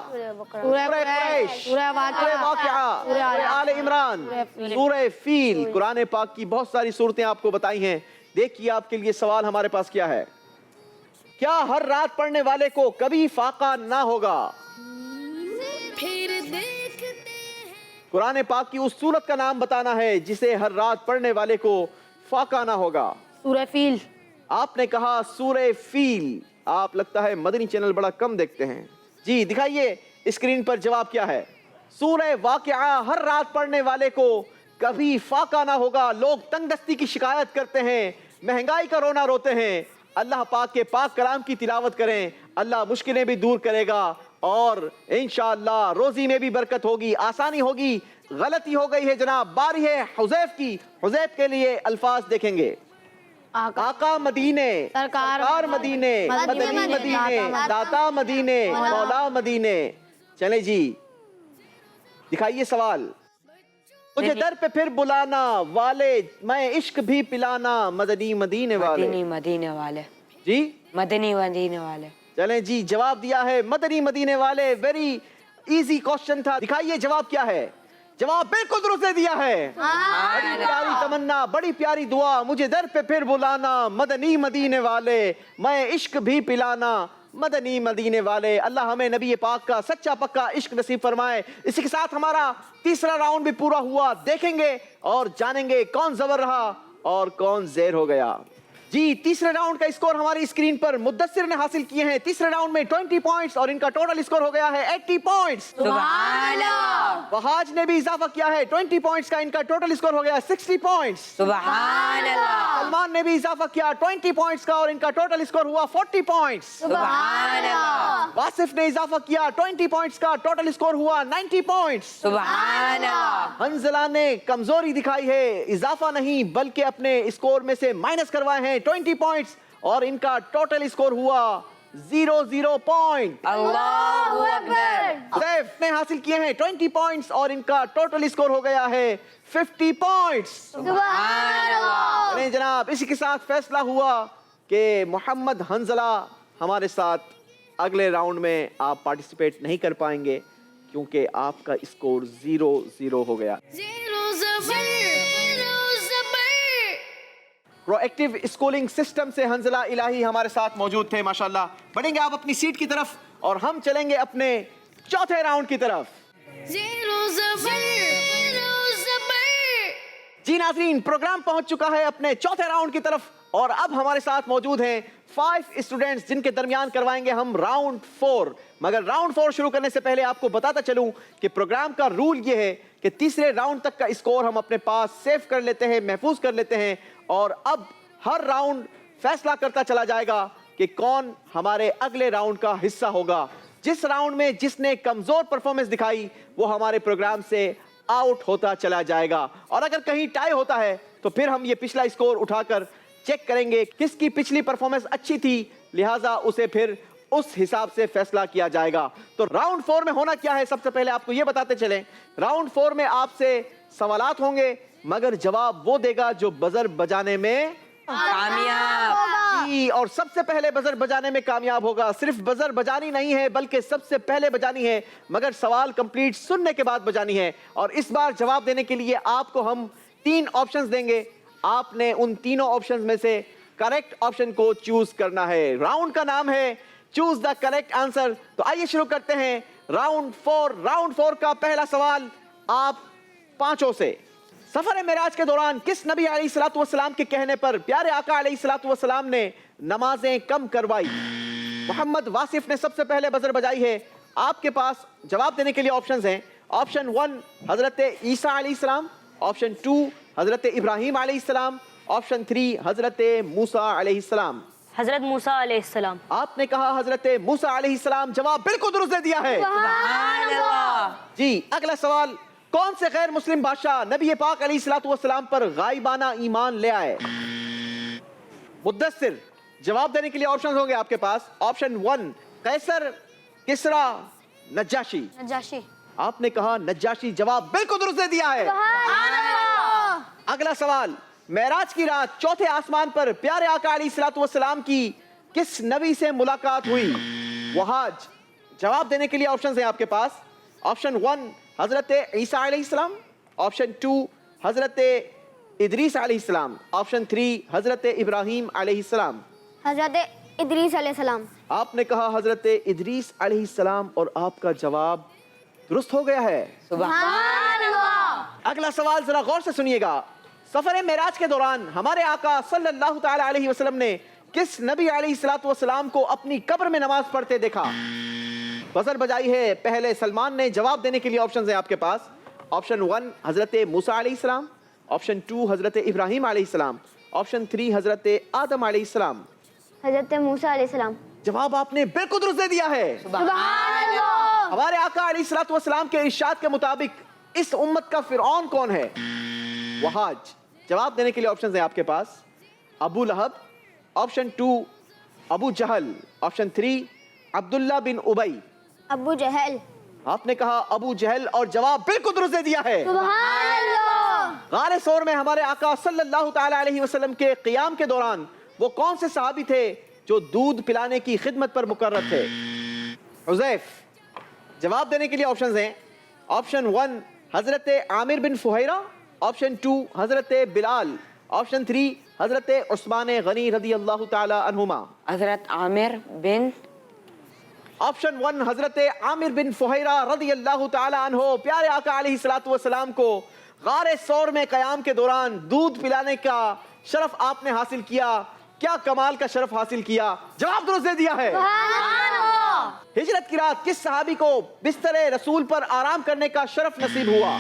सूरह कुरैश, सूरह वाक़िआ, सूरह आले इमरान, सूरह फील। कुरान पाक की बहुत सारी सूरतें आपको बताई हैं। देखिए आपके लिए सवाल हमारे पास क्या है। क्या हर रात पढ़ने वाले को कभी फाका ना होगा? फिर देखते हैं। कुरान पाक की उस सूरत का नाम बताना है जिसे हर रात पढ़ने वाले को फाका ना होगा। सूरह फील। आपने कहा सूरह फील। आप लगता है मदनी चैनल बड़ा कम देखते हैं। जी दिखाइए स्क्रीन पर जवाब क्या है। सूरह वाक़िआ हर रात पढ़ने वाले को कभी फाका ना होगा। लोग तंगदस्ती की शिकायत करते हैं, महंगाई का रोना रोते हैं। अल्लाह पाक के पाक कलाम की तिलावत करें, अल्लाह मुश्किलें भी दूर करेगा और इंशाअल्लाह रोजी में भी बरकत होगी, आसानी होगी। गलती हो गई है जनाब। बारी है हुज़ैफ की। हुज़ैफ के लिए अल्फाज देखेंगे। आका मदीने, सरकार मदीने, मदनी मदीने, दाता मदीने, मौला मदीने। चले जी दिखाइए सवाल। मुझे दर पे फिर बुलाना वाले, मैं इश्क भी पिलाना, मदनी मदीने वाले। मदनी मदीने वाले। जी मदनी मदीने वाले। चलें जी जवाब दिया है मदनी मदीने वाले। वेरी इजी क्वेश्चन था। दिखाइए जवाब क्या है। जवाब बिल्कुल दुरुस्त दे दिया है। बड़ी प्यारी तमन्ना, बड़ी प्यारी दुआ। मुझे दर पे फिर बुलाना, मदनी मदीने वाले, मैं इश्क भी पिलाना, मदनी मदीने वाले। अल्लाह हमें नबी पाक का सच्चा पक्का इश्क नसीब फरमाए। इसी के साथ हमारा तीसरा राउंड भी पूरा हुआ। देखेंगे और जानेंगे कौन ज़बर रहा और कौन ज़ेर हो गया। जी तीसरे राउंड का स्कोर हमारी स्क्रीन पर मुद्दस्सिर ने हासिल किए हैं। तीसरे राउंड में 20 पॉइंट्स और इनका टोटल स्कोर हो गया है 80 पॉइंट्स। सुभान अल्लाह। वहाज ने भी इजाफा किया है। 20 पॉइंट्स का इनका टोटल स्कोर हो गया 60 पॉइंट्स। सुभान अल्लाह। सलमान ने भी इजाफा किया 20 पॉइंट्स का और इनका टोटल स्कोर हुआ 40 पॉइंट्स। सुभान अल्लाह। वासिफ ने इजाफा किया 20 पॉइंट्स का, टोटल स्कोर हुआ 90 पॉइंट्स। सुभान अल्लाह। हंजला ने कमजोरी दिखाई है, इजाफा नहीं बल्कि अपने स्कोर में से माइनस करवाए हैं 20 पॉइंट्स और इनका टोटल स्कोर हुआ 0 पॉइंट। अल्लाहु अकबर। सैफ ने हासिल किए हैं 20 पॉइंट्स और इनका टोटल स्कोर हो गया है 50 पॉइंट्स। सुभान अल्लाह। नहीं जनाब, इसी के साथ फैसला हुआ कि मोहम्मद हंजला हमारे साथ अगले राउंड में आप पार्टिसिपेट नहीं कर पाएंगे क्योंकि आपका स्कोर 0 हो गया। प्रोएक्टिव स्कूलिंग सिस्टम से हंजला इलाही हमारे साथ मौजूद थे माशाल्लाह। बढ़ेंगे आप अपनी सीट की तरफ और हम चलेंगे अपने चौथे राउंड की तरफ। जी नाज़रीन, प्रोग्राम पहुंच चुका है अपने चौथे राउंड की तरफ और अब हमारे साथ मौजूद हैं 5 स्टूडेंट्स जिनके दरमियान करवाएंगे हम राउंड 4। मगर राउंड 4 शुरू करने से पहले आपको बताता चलूं कि प्रोग्राम का रूल ये है कि तीसरे राउंड तक का स्कोर हम अपने पास सेव कर लेते हैं, महफूज कर लेते हैं और अब हर राउंड फैसला करता चला जाएगा कि कौन हमारे अगले राउंड का हिस्सा होगा। जिस राउंड में जिसने कमजोर परफॉर्मेंस दिखाई वो हमारे प्रोग्राम से आउट होता चला जाएगा और अगर कहीं टाई होता है तो फिर हम ये पिछला स्कोर उठाकर चेक करेंगे किसकी पिछली परफॉर्मेंस अच्छी थी, लिहाजा उसे फिर اس حساب سے فیصلہ کیا جائے گا. تو راؤنڈ 4 میں ہونا کیا ہے سب سے پہلے آپ کو یہ بتاتے چلیں. راؤنڈ 4 میں آپ سے سوالات ہوں گے مگر جواب وہ دے گا جو بزر بجانے میں کامیاب. اور سب سے پہلے بزر بجانے میں کامیاب ہوگا. صرف بزر بجانی نہیں ہے بلکہ سب سے پہلے بجانی ہے مگر سوال کمپلیٹ سننے کے بعد بجانی ہے. اور اس بار جواب دینے کے لیے آپ کو ہم 3 آپشنز دیں گے. آپ نے ان تینوں آپشنز میں سے کریکٹ آپشن کو چوز کرنا ہے. راؤنڈ کا نام ہے چوز دا کریکٹ آنسر. تو آئیے شروع کرتے ہیں راؤنڈ 4. راؤنڈ 4 کا پہلا سوال آپ پانچوں سے. سفر معراج کے دوران کس نبی علیہ الصلوۃ والسلام کے کہنے پر پیارے آقا علیہ الصلوۃ والسلام نے نمازیں کم کروائی؟ محمد واصف نے سب سے پہلے بزر بجائی ہے. آپ کے پاس جواب دینے کے لیے آپشنز ہیں. آپشن 1 حضرت عیسیٰ علیہ السلام, آپشن 2 حضرت ابراہیم علیہ السلام, آپشن 3 حضرت موسیٰ علیہ السلام. حضرت موسیٰ علیہ السلام. آپ نے کہا حضرت موسیٰ علیہ السلام. جواب بالکل درست دے دیا ہے. سبحان اللہ. جی اگلا سوال, کون سے غیر مسلم بادشاہ نبی پاک علیہ الصلوۃ والسلام پر غائبانہ ایمان لے آئے؟ مدثر, جواب دینے کے لیے آپشنز ہوں گے آپ کے پاس. آپشن 1 قیصر, کسرا, نجاشی. نجاشی. آپ نے کہا نجاشی. جواب بالکل درست دے دیا ہے. اگلا سوال, معراج کی رات چوتھے آسمان پر پیارے آقا علیہ الصلوۃ والسلام کی کس نبی سے ملاقات ہوئی؟ وحاج. جواب دینے کے لیے آپشنز ہیں آپ کے پاس. آپشن 1 حضرت عیسیٰ علیہ السلام, آپشن 2 حضرت ادریس علیہ السلام, آپشن 3 حضرت ابراہیم علیہ السلام. حضرت ادریس علیہ السلام. آپ نے کہا حضرت ادریس علیہ السلام اور آپ کا جواب درست ہو گیا ہے. سبحان اللہ. اگلا سوال ذرا غور سے سنیے گا. سفر معراج کے دوران ہمارے آقا صلی اللہ تعالی علیہ وسلم نے کس نبی علیہ الصلوۃ والسلام کو اپنی قبر میں نماز پڑھتے دیکھا؟ بزر بجائی ہے پہلے سلمان نے. جواب دینے کے لیے آپشنز ہیں آپ کے پاس. آپشن 1 حضرت موسیٰ علیہ السلام, آپشن 2 حضرت ابراہیم علیہ السلام, آپشن 3 حضرت آدم علیہ السلام. حضرت موسیٰ علیہ السلام. جواب آپ نے بالکل درست دے دیا ہے. سبحان اللہ. ہمارے آقا علیہ الصلوۃ والسلام کے ارشاد کے مطابق اس امت کا فرعون کون ہے؟ وحاج. جواب دینے کے لیے آپشنز ہیں آپ کے پاس. ابو لہب, آپشن 2 ابو جہل, آپشن 3 عبداللہ بن ابی. ابو جہل. آپ نے کہا ابو جہل اور جواب بالکل درست دے دیا ہے. سبحان اللہ. غار ثور میں ہمارے آقا صلی اللہ تعالی علیہ وسلم کے قیام کے دوران وہ کون سے صحابی تھے جو دودھ پلانے کی خدمت پر مقرر تھے؟ حذیف. جواب دینے کے لیے آپشنز ہیں. آپشن 1 حضرت عامر بن فہیرہ, آپشن 2 حضرت بلال, آپشن 3 حضرت عثمان غنی رضی اللہ تعالی عنہما. حضرت عامر بن. آپشن 1 حضرت عامر بن فہیرہ رضی اللہ تعالی عنہ. پیارے آقا علیہ الصلوۃ والسلام کو غار ثور میں قیام کے دوران دودھ پلانے کا شرف آپ نے حاصل کیا. کیا کمال کا شرف حاصل کیا. جواب درست دے دیا ہے. ہجرت کی رات کس صحابی کو بستر رسول پر آرام کرنے کا شرف نصیب ہوا؟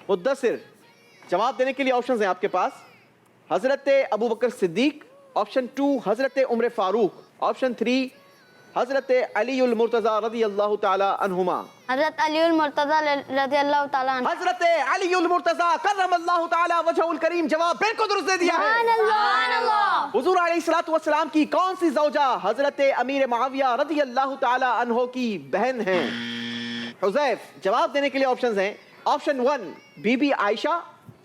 مدثر. جواب دینے کے لیے آپشنز ہیں آپ کے پاس. حضرت ابو بکر صدیق, آپشن 2 حضرت عمر فاروق, آپشن 3 حضرت علی المرتضی رضی اللہ تعالی عنہما. حضرت علی المرتضی رضی اللہ تعالیٰ عنہ. حضرت علی المرتضی کرم اللہ تعالی وجہہ الکریم. جواب بالکل درست دے دیا ہے. سبحان اللہ. حضور علیہ الصلوۃ والسلام کی کون سی زوجہ حضرت امیر معاویہ رضی اللہ تعالی عنہ کی بہن ہیں؟ حذیف. جواب دینے کے لیے آپشنز ہیں. آپشن 1 بی بی عائشہ,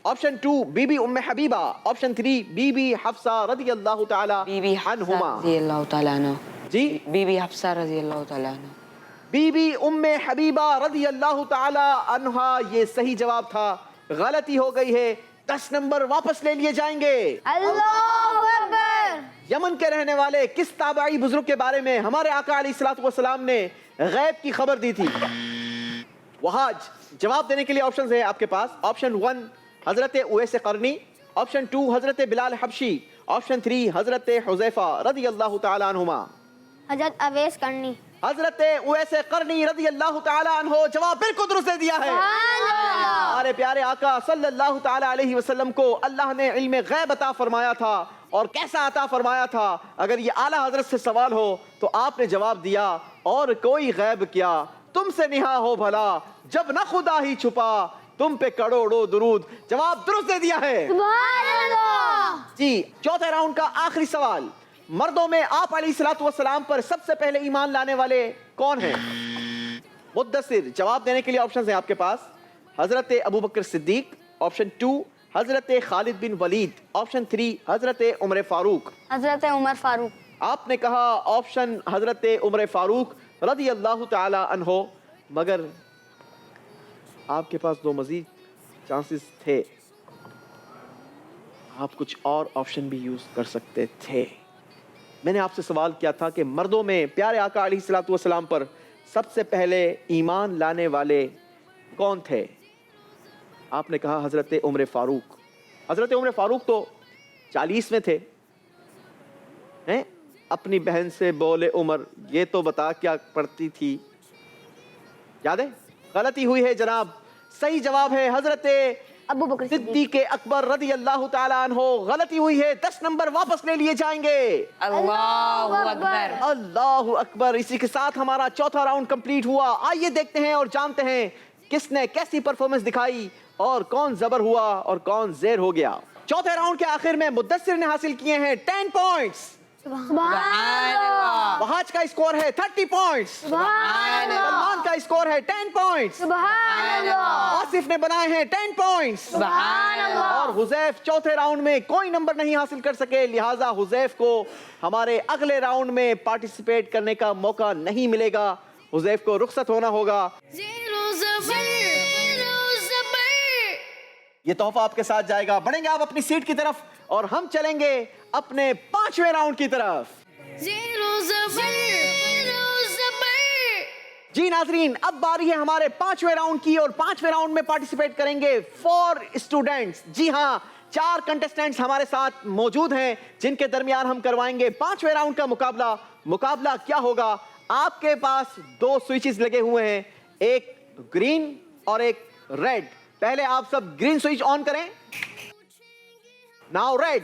آپشن 2 بی بی ام حبیبہ, آپشن 3 بی بی حفصہ رضی اللہ تعالی بی بی حفصہ عنہما. رضی اللہ تعالیٰ عنہ. جی بی بی حفصہ رضی اللہ تعالیٰ عنہ. بی بی ام حبیبہ رضی اللہ تعالی عنہا یہ صحیح جواب تھا. غلطی ہو گئی ہے. 10 نمبر واپس لے لیے جائیں گے. اللہ اکبر. یمن کے رہنے والے کس تابعی بزرگ کے بارے میں ہمارے آقا علیہ الصلوۃ والسلام نے غیب کی خبر دی تھی؟ وحاج. جواب دینے کے لیے آپشنز ہیں آپ کے پاس. آپشن 1 حضرت اویس قرنی, آپشن 2 حضرت بلال حبشی, آپشن 3 حضرت حذیفہ رضی اللہ تعالی عنہما. حضرت اویس کرنی. حضرت اویس قرنی رضی اللہ تعالی عنہ. جواب بالکل درست دے دیا ہے. ہمارے پیارے آقا صلی اللہ تعالی علیہ وسلم کو اللہ نے علم غیب عطا فرمایا تھا. اور کیسا عطا فرمایا تھا؟ اگر یہ اعلیٰ حضرت سے سوال ہو تو آپ نے جواب دیا, اور کوئی غیب کیا تم سے نہا ہو بھلا, جب نہ خدا ہی چھپا تم پہ کروڑوں درود. جواب درست دے دیا ہے. سبحان اللہ. جی چوتھے راؤنڈ کا آخری سوال. مردوں میں آپ علیہ الصلوۃ والسلام پر سب سے پہلے ایمان لانے والے کون ہیں؟ مدثر، جواب دینے کے لیے آپشنز ہیں آپ کے پاس. حضرت ابو بکر صدیق، آپشن 2 حضرت خالد بن ولید، آپشن 3 حضرت عمر فاروق. حضرت عمر فاروق. آپ نے کہا آپشن حضرت عمر فاروق رضی اللہ تعالی عنہ، مگر آپ کے پاس 2 مزید چانسز تھے. آپ کچھ اور آپشن بھی یوز کر سکتے تھے. میں نے آپ سے سوال کیا تھا کہ مردوں میں پیارے آقا علیہ الصلوۃ والسلام پر سب سے پہلے ایمان لانے والے کون تھے؟ آپ نے کہا حضرت عمر فاروق. حضرت عمر فاروق تو 40 میں تھے. اپنی بہن سے بولے عمر یہ تو بتا کیا پڑھتی تھی؟ یاد ہے؟ غلطی ہوئی ہے جناب. صحیح جواب ہے حضرت ابو بکر صدیق اکبر رضی اللہ تعالیٰ عنہ. غلطی ہوئی ہے. 10 نمبر واپس لے لیے جائیں گے. اللہ اکبر. اللہ اکبر. اسی کے ساتھ ہمارا چوتھا راؤنڈ کمپلیٹ ہوا. آئیے دیکھتے ہیں اور جانتے ہیں کس نے کیسی پرفارمنس دکھائی اور کون زبر ہوا اور کون زیر ہو گیا. چوتھے راؤنڈ کے آخر میں مدثر نے حاصل کیے ہیں 10 پوائنٹس. وحاج کا اسکور ہے 30 پوائنٹس. سلمان کا اسکور ہے 10 پوائنٹس. آصف نے بنائے ہیں 10 پوائنٹس. اور حذیف چوتھے راؤنڈ میں کوئی نمبر نہیں حاصل کر سکے، لہٰذا حذیف کو ہمارے اگلے راؤنڈ میں پارٹیسپیٹ کرنے کا موقع نہیں ملے گا. حذیف کو رخصت ہونا ہوگا. زیرو زبر یہ تحفہ آپ کے ساتھ جائے گا. بڑھیں گے آپ اپنی سیٹ کی طرف اور ہم چلیں گے اپنے 5ویں راؤنڈ کی طرف. زیرو زبر جی ناظرین، اب باری ہے ہمارے 5ویں راؤنڈ کی اور 5ویں راؤنڈ میں پارٹیسپیٹ کریں گے 4 اسٹوڈنٹس. جی ہاں، 4 کنٹسٹنٹس ہمارے ساتھ موجود ہیں جن کے درمیان ہم کروائیں گے 5ویں راؤنڈ کا مقابلہ. مقابلہ کیا ہوگا؟ آپ کے پاس 2 سوئچز لگے ہوئے ہیں، ایک گرین اور ایک ریڈ. پہلے آپ سب گرین سوئچ آن کریں. Now red.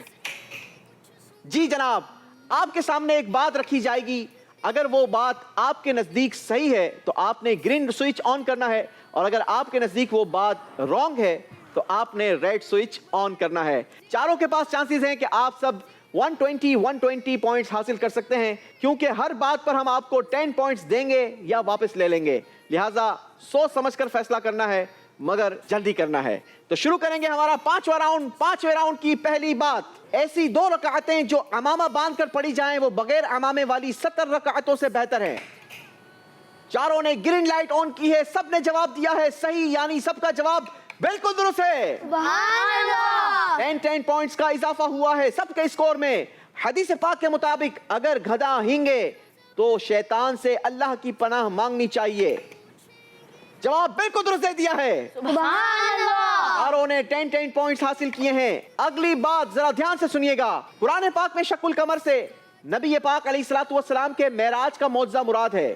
جی جناب، آپ کے سامنے ایک بات رکھی جائے گی. اگر وہ بات آپ کے نزدیک صحیح ہے تو آپ نے گرین سوئچ آن کرنا ہے، اور اگر آپ کے نزدیک وہ بات رانگ ہے تو آپ نے ریڈ سوئچ آن کرنا ہے. چاروں کے پاس چانسز ہیں کہ آپ سب 120 پوائنٹس حاصل کر سکتے ہیں، کیونکہ ہر بات پر ہم آپ کو 10 پوائنٹس دیں گے یا واپس لے لیں گے. لہٰذا سوچ سمجھ کر فیصلہ کرنا ہے، مگر جلدی کرنا ہے. تو شروع کریں گے ہمارا 5واں راؤنڈ. 5ویں راؤنڈ کی پہلی بات، ایسی 2 رکعتیں جو امامہ باندھ کر پڑھی جائیں وہ بغیر امامے والی 70 رکعتوں سے بہتر ہیں. چاروں نے گرین لائٹ آن کی ہے. سب نے جواب دیا ہے صحیح، یعنی سب کا جواب بالکل درست ہے. 10 پوائنٹس کا اضافہ ہوا ہے سب کے اسکور میں. حدیث پاک کے مطابق اگر گدھا ہینگے تو شیطان سے اللہ کی پناہ مانگنی چاہیے. جواب بالکل درست دے دیا ہے. چاروں نے 10 پوائنٹس حاصل کیے ہیں. اگلی بات ذرا دھیان سے سنیے گا. قرآن پاک میں شق القمر سے نبی پاک علیہ الصلوۃ والسلام کے معراج کا معجزہ مراد ہے.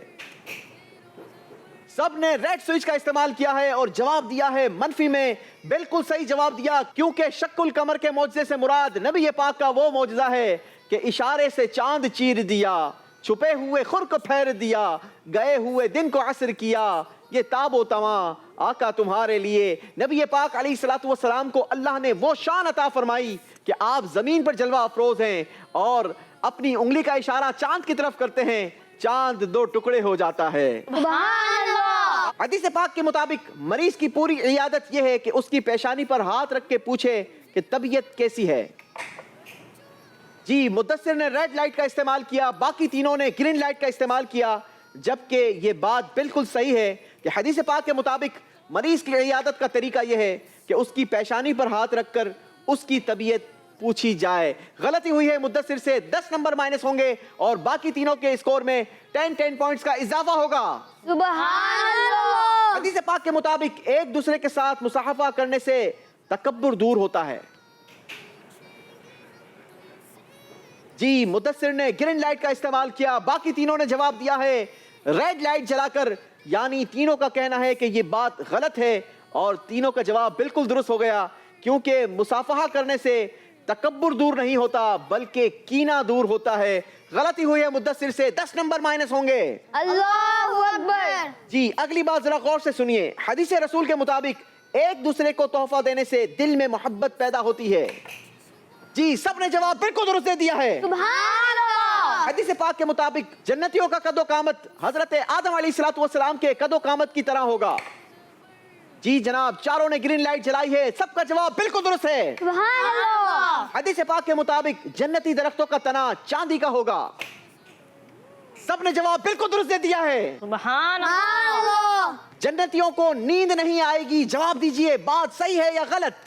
سب نے ریڈ سوئچ کا استعمال کیا ہے اور جواب دیا ہے منفی میں. بالکل صحیح جواب دیا، کیونکہ شق القمر کے معجزے سے مراد نبی پاک کا وہ معجزہ ہے کہ اشارے سے چاند چیر دیا، چھپے ہوئے خور کو پھیر دیا، گئے ہوئے دن کو عصر کیا. یہ تاب و تواں آقا تمہارے لیے. نبی پاک علیہ الصلوۃ والسلام کو اللہ نے وہ شان عطا فرمائی کہ آپ زمین پر جلوہ افروز ہیں اور اپنی انگلی کا اشارہ چاند کی طرف کرتے ہیں، چاند 2 ٹکڑے ہو جاتا ہے. حدیث پاک کے مطابق مریض کی پوری عیادت یہ ہے کہ اس کی پیشانی پر ہاتھ رکھ کے پوچھے کہ طبیعت کیسی ہے. جی مدثر نے ریڈ لائٹ کا استعمال کیا، باقی تینوں نے گرین لائٹ کا استعمال کیا، جبکہ یہ بات بالکل صحیح ہے کہ حدیث پاک کے مطابق مریض کی عیادت کا طریقہ یہ ہے کہ اس کی پیشانی پر ہاتھ رکھ کر اس کی طبیعت پوچھی جائے. غلطی ہوئی ہے مدثر سے. 10 نمبر مائنس ہوں گے اور باقی تینوں کے اسکور میں 10 پوائنٹس کا اضافہ ہوگا. سبحان اللہ. حدیث پاک کے مطابق ایک دوسرے کے ساتھ مصافحہ کرنے سے تکبر دور ہوتا ہے. جی مدثر نے گرین لائٹ کا استعمال کیا، باقی تینوں نے جواب دیا ہے ریڈ لائٹ جلا کر، یعنی تینوں کا کہنا ہے کہ یہ بات غلط ہے اور تینوں کا جواب بالکل درست ہو گیا، کیونکہ مصافحہ کرنے سے تکبر دور نہیں ہوتا بلکہ کینہ دور ہوتا ہے. غلطی ہوئی ہے مدثر سے. 10 نمبر مائنس ہوں گے. اللہ اکبر. جی اگلی بات ذرا غور سے سنیے. حدیث رسول کے مطابق ایک دوسرے کو تحفہ دینے سے دل میں محبت پیدا ہوتی ہے. جی سب نے جواب بالکل درست دے دیا ہے. سبحان اللہ. حدیث پاک کے مطابق جنتیوں کا قد و قامت حضرت آدم علیہ السلام کے قد و قامت کی طرح ہوگا. جی جناب, چاروں نے گرین لائٹ جلائی ہے, سب کا جواب بالکل درست ہے. سبحان اللہ. حدیث پاک کے مطابق جنتی درختوں کا تنا چاندی کا ہوگا. سب نے جواب بالکل درست دے دیا ہے. سبحان اللہ. جنتیوں کو نیند نہیں آئے گی, جواب دیجئے بات صحیح ہے یا غلط؟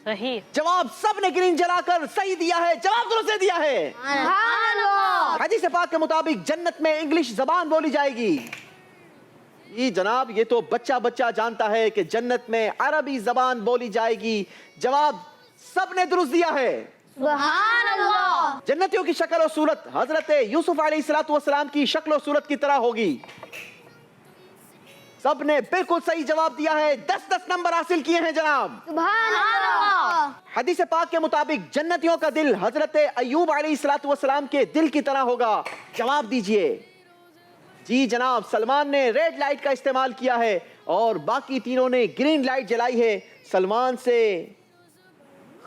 صحیح. جواب سب نے گرین جلا کر صحیح دیا ہے, جواب درست دے دیا ہے. سبحان اللہ. حدیث پاک کے مطابق جنت میں انگلش زبان بولی جائے گی. جی جناب, یہ تو بچہ جانتا ہے کہ جنت میں عربی زبان بولی جائے گی. جواب سب نے درست دیا ہے. سبحان اللہ. جنتیوں کی شکل و صورت حضرت یوسف علیہ السلام کی شکل و صورت کی طرح ہوگی. سب نے بالکل صحیح جواب دیا ہے, 10 نمبر حاصل کیے ہیں جناب. سبحان اللہ. حدیث پاک کے مطابق جنتیوں کا دل حضرت ایوب علیہ السلام کے دل کی طرح ہوگا. جواب دیجئے. جی جناب, سلمان نے ریڈ لائٹ کا استعمال کیا ہے اور باقی تینوں نے گرین لائٹ جلائی ہے. سلمان سے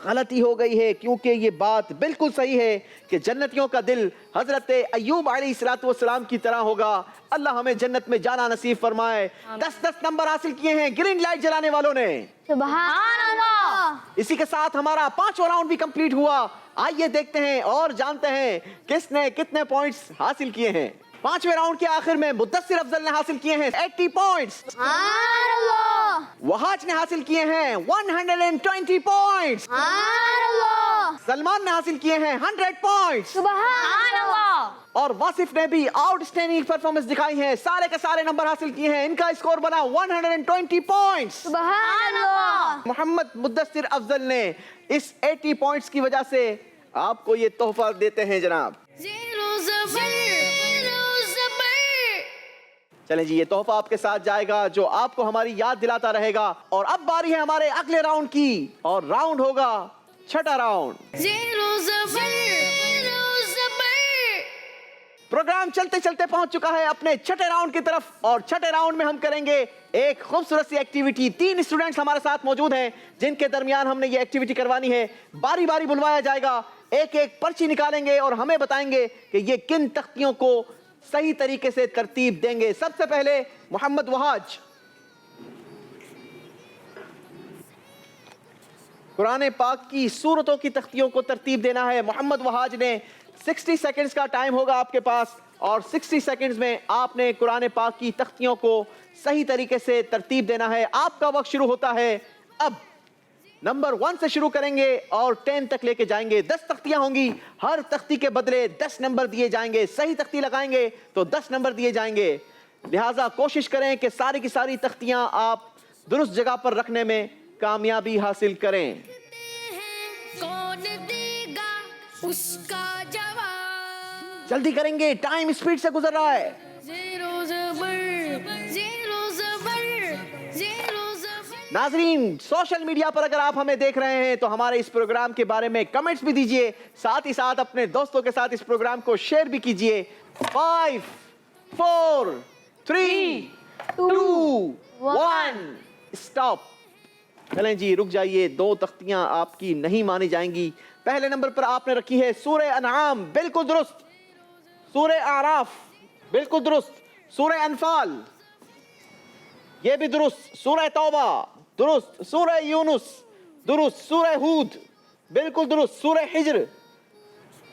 غلطی ہو گئی ہے کیونکہ یہ بات بالکل صحیح ہے کہ جنتیوں کا دل حضرت ایوب علیہ السلام کی طرح ہوگا. اللہ ہمیں جنت میں جانا نصیب فرمائے. 10 نمبر حاصل کیے ہیں گرین لائٹ جلانے والوں نے. سبحان اللہ. اسی کے ساتھ ہمارا 5واں راؤنڈ بھی کمپلیٹ ہوا. آئیے دیکھتے ہیں اور جانتے ہیں کس نے کتنے پوائنٹس حاصل کیے ہیں. 5ویں راؤنڈ کے آخر میں مدثر افضل نے حاصل کیے ہیں 80 پوائنٹس. سبحان اللہ. وہاج نے حاصل کیے ہیں 120 پوائنٹس. سبحان اللہ. سلمان نے حاصل کیے ہیں 100 پوائنٹس. سبحان اللہ. اور واصف نے بھی آؤٹ اسٹینڈنگ پرفارمنس دکھائی ہے, سارے کے سارے نمبر حاصل کیے ہیں. ان کا اسکور بنا 120 پوائنٹس. سبحان اللہ. محمد مدثر افضل نے اس 80 پوائنٹس کی وجہ سے آپ کو یہ تحفہ دیتے ہیں جناب. زیرو زبر زیرو زبر. چلیں جی, یہ تحفہ آپ کے ساتھ جائے گا جو آپ کو ہماری یاد دلاتا رہے گا. اور اب باری ہے ہمارے اگلے راؤنڈ کی, اور راؤنڈ ہوگا 6واں راؤنڈ. زیرو زبر زیرو زبر. پروگرام چلتے چلتے پہنچ چکا ہے اپنے 6ٹھے راؤنڈ کی طرف, اور 6ٹھے راؤنڈ میں ہم کریں گے ایک خوبصورت سی ایکٹیویٹی. 3 اسٹوڈنٹس ہمارے ساتھ موجود ہیں جن کے درمیان ہم نے یہ ایکٹیویٹی کروانی ہے. باری باری بلوایا جائے گا, ایک ایک پرچی نکالیں گے اور ہمیں بتائیں گے کہ یہ کن تختیوں کو صحیح طریقے سے ترتیب دیں گے. سب سے پہلے محمد وہاج. قرآن پاک کی سورتوں کی تختیوں کو ترتیب دینا ہے. محمد وہاج نے 60 سیکنڈز کا ٹائم ہوگا آپ کے پاس, اور 60 سیکنڈز میں آپ نے قرآن پاک کی تختیوں کو صحیح طریقے سے ترتیب دینا ہے. آپ کا وقت شروع ہوتا ہے اب. نمبر 1 سے شروع کریں گے اور 10 تک لے کے جائیں گے. 10 تختیاں ہوں گی, ہر تختی کے بدلے 10 نمبر دیے جائیں گے. صحیح تختی لگائیں گے تو 10 نمبر دیے جائیں گے. لہٰذا کوشش کریں کہ ساری کی ساری تختیاں آپ درست جگہ پر رکھنے میں کامیابی حاصل کریں. کون دے گا اس کا جواب. جلدی کریں گے, ٹائم اسپیڈ سے گزر رہا ہے. زیرو زبر زیرو زبر زیرو زبر. ناظرین, سوشل میڈیا پر اگر آپ ہمیں دیکھ رہے ہیں تو ہمارے اس پروگرام کے بارے میں کمنٹس بھی دیجئے, ساتھ ہی ساتھ اپنے دوستوں کے ساتھ اس پروگرام کو شیئر بھی کیجئے. 5 4 3 2 1 اسٹاپ. چلیں جی, رک جائیے, 2 تختیاں آپ کی نہیں مانی جائیں گی. پہلے نمبر پر آپ نے رکھی ہے سورہ انعام, بالکل درست. سورہ اعراف, بالکل درست. سورہ انفال, یہ بھی درست. سورہ توبہ, درست. سورہ یونس, درست. سورہ ہود, بالکل درست. سورہ حجر,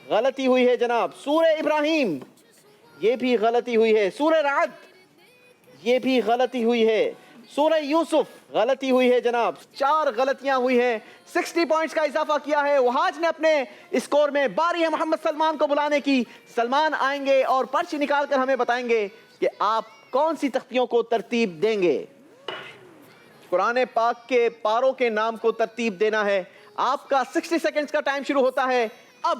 غلطی ہوئی ہے جناب. سورہ ابراہیم, یہ بھی غلطی ہوئی ہے. سورہ رعد, یہ بھی غلطی ہوئی ہے. سورہ یوسف, غلطی ہوئی ہے جناب. 4 غلطیاں ہوئی ہیں. 60 پوائنٹس کا اضافہ کیا ہے وہاج نے اپنے اسکور میں. باری ہے محمد سلمان کو بلانے کی. سلمان آئیں گے اور پرچی نکال کر ہمیں بتائیں گے کہ آپ کون سی تختیوں کو ترتیب دیں گے. قرآن پاک کے پاروں کے نام کو ترتیب دینا ہے. آپ کا 60 سیکنڈز کا ٹائم شروع ہوتا ہے اب.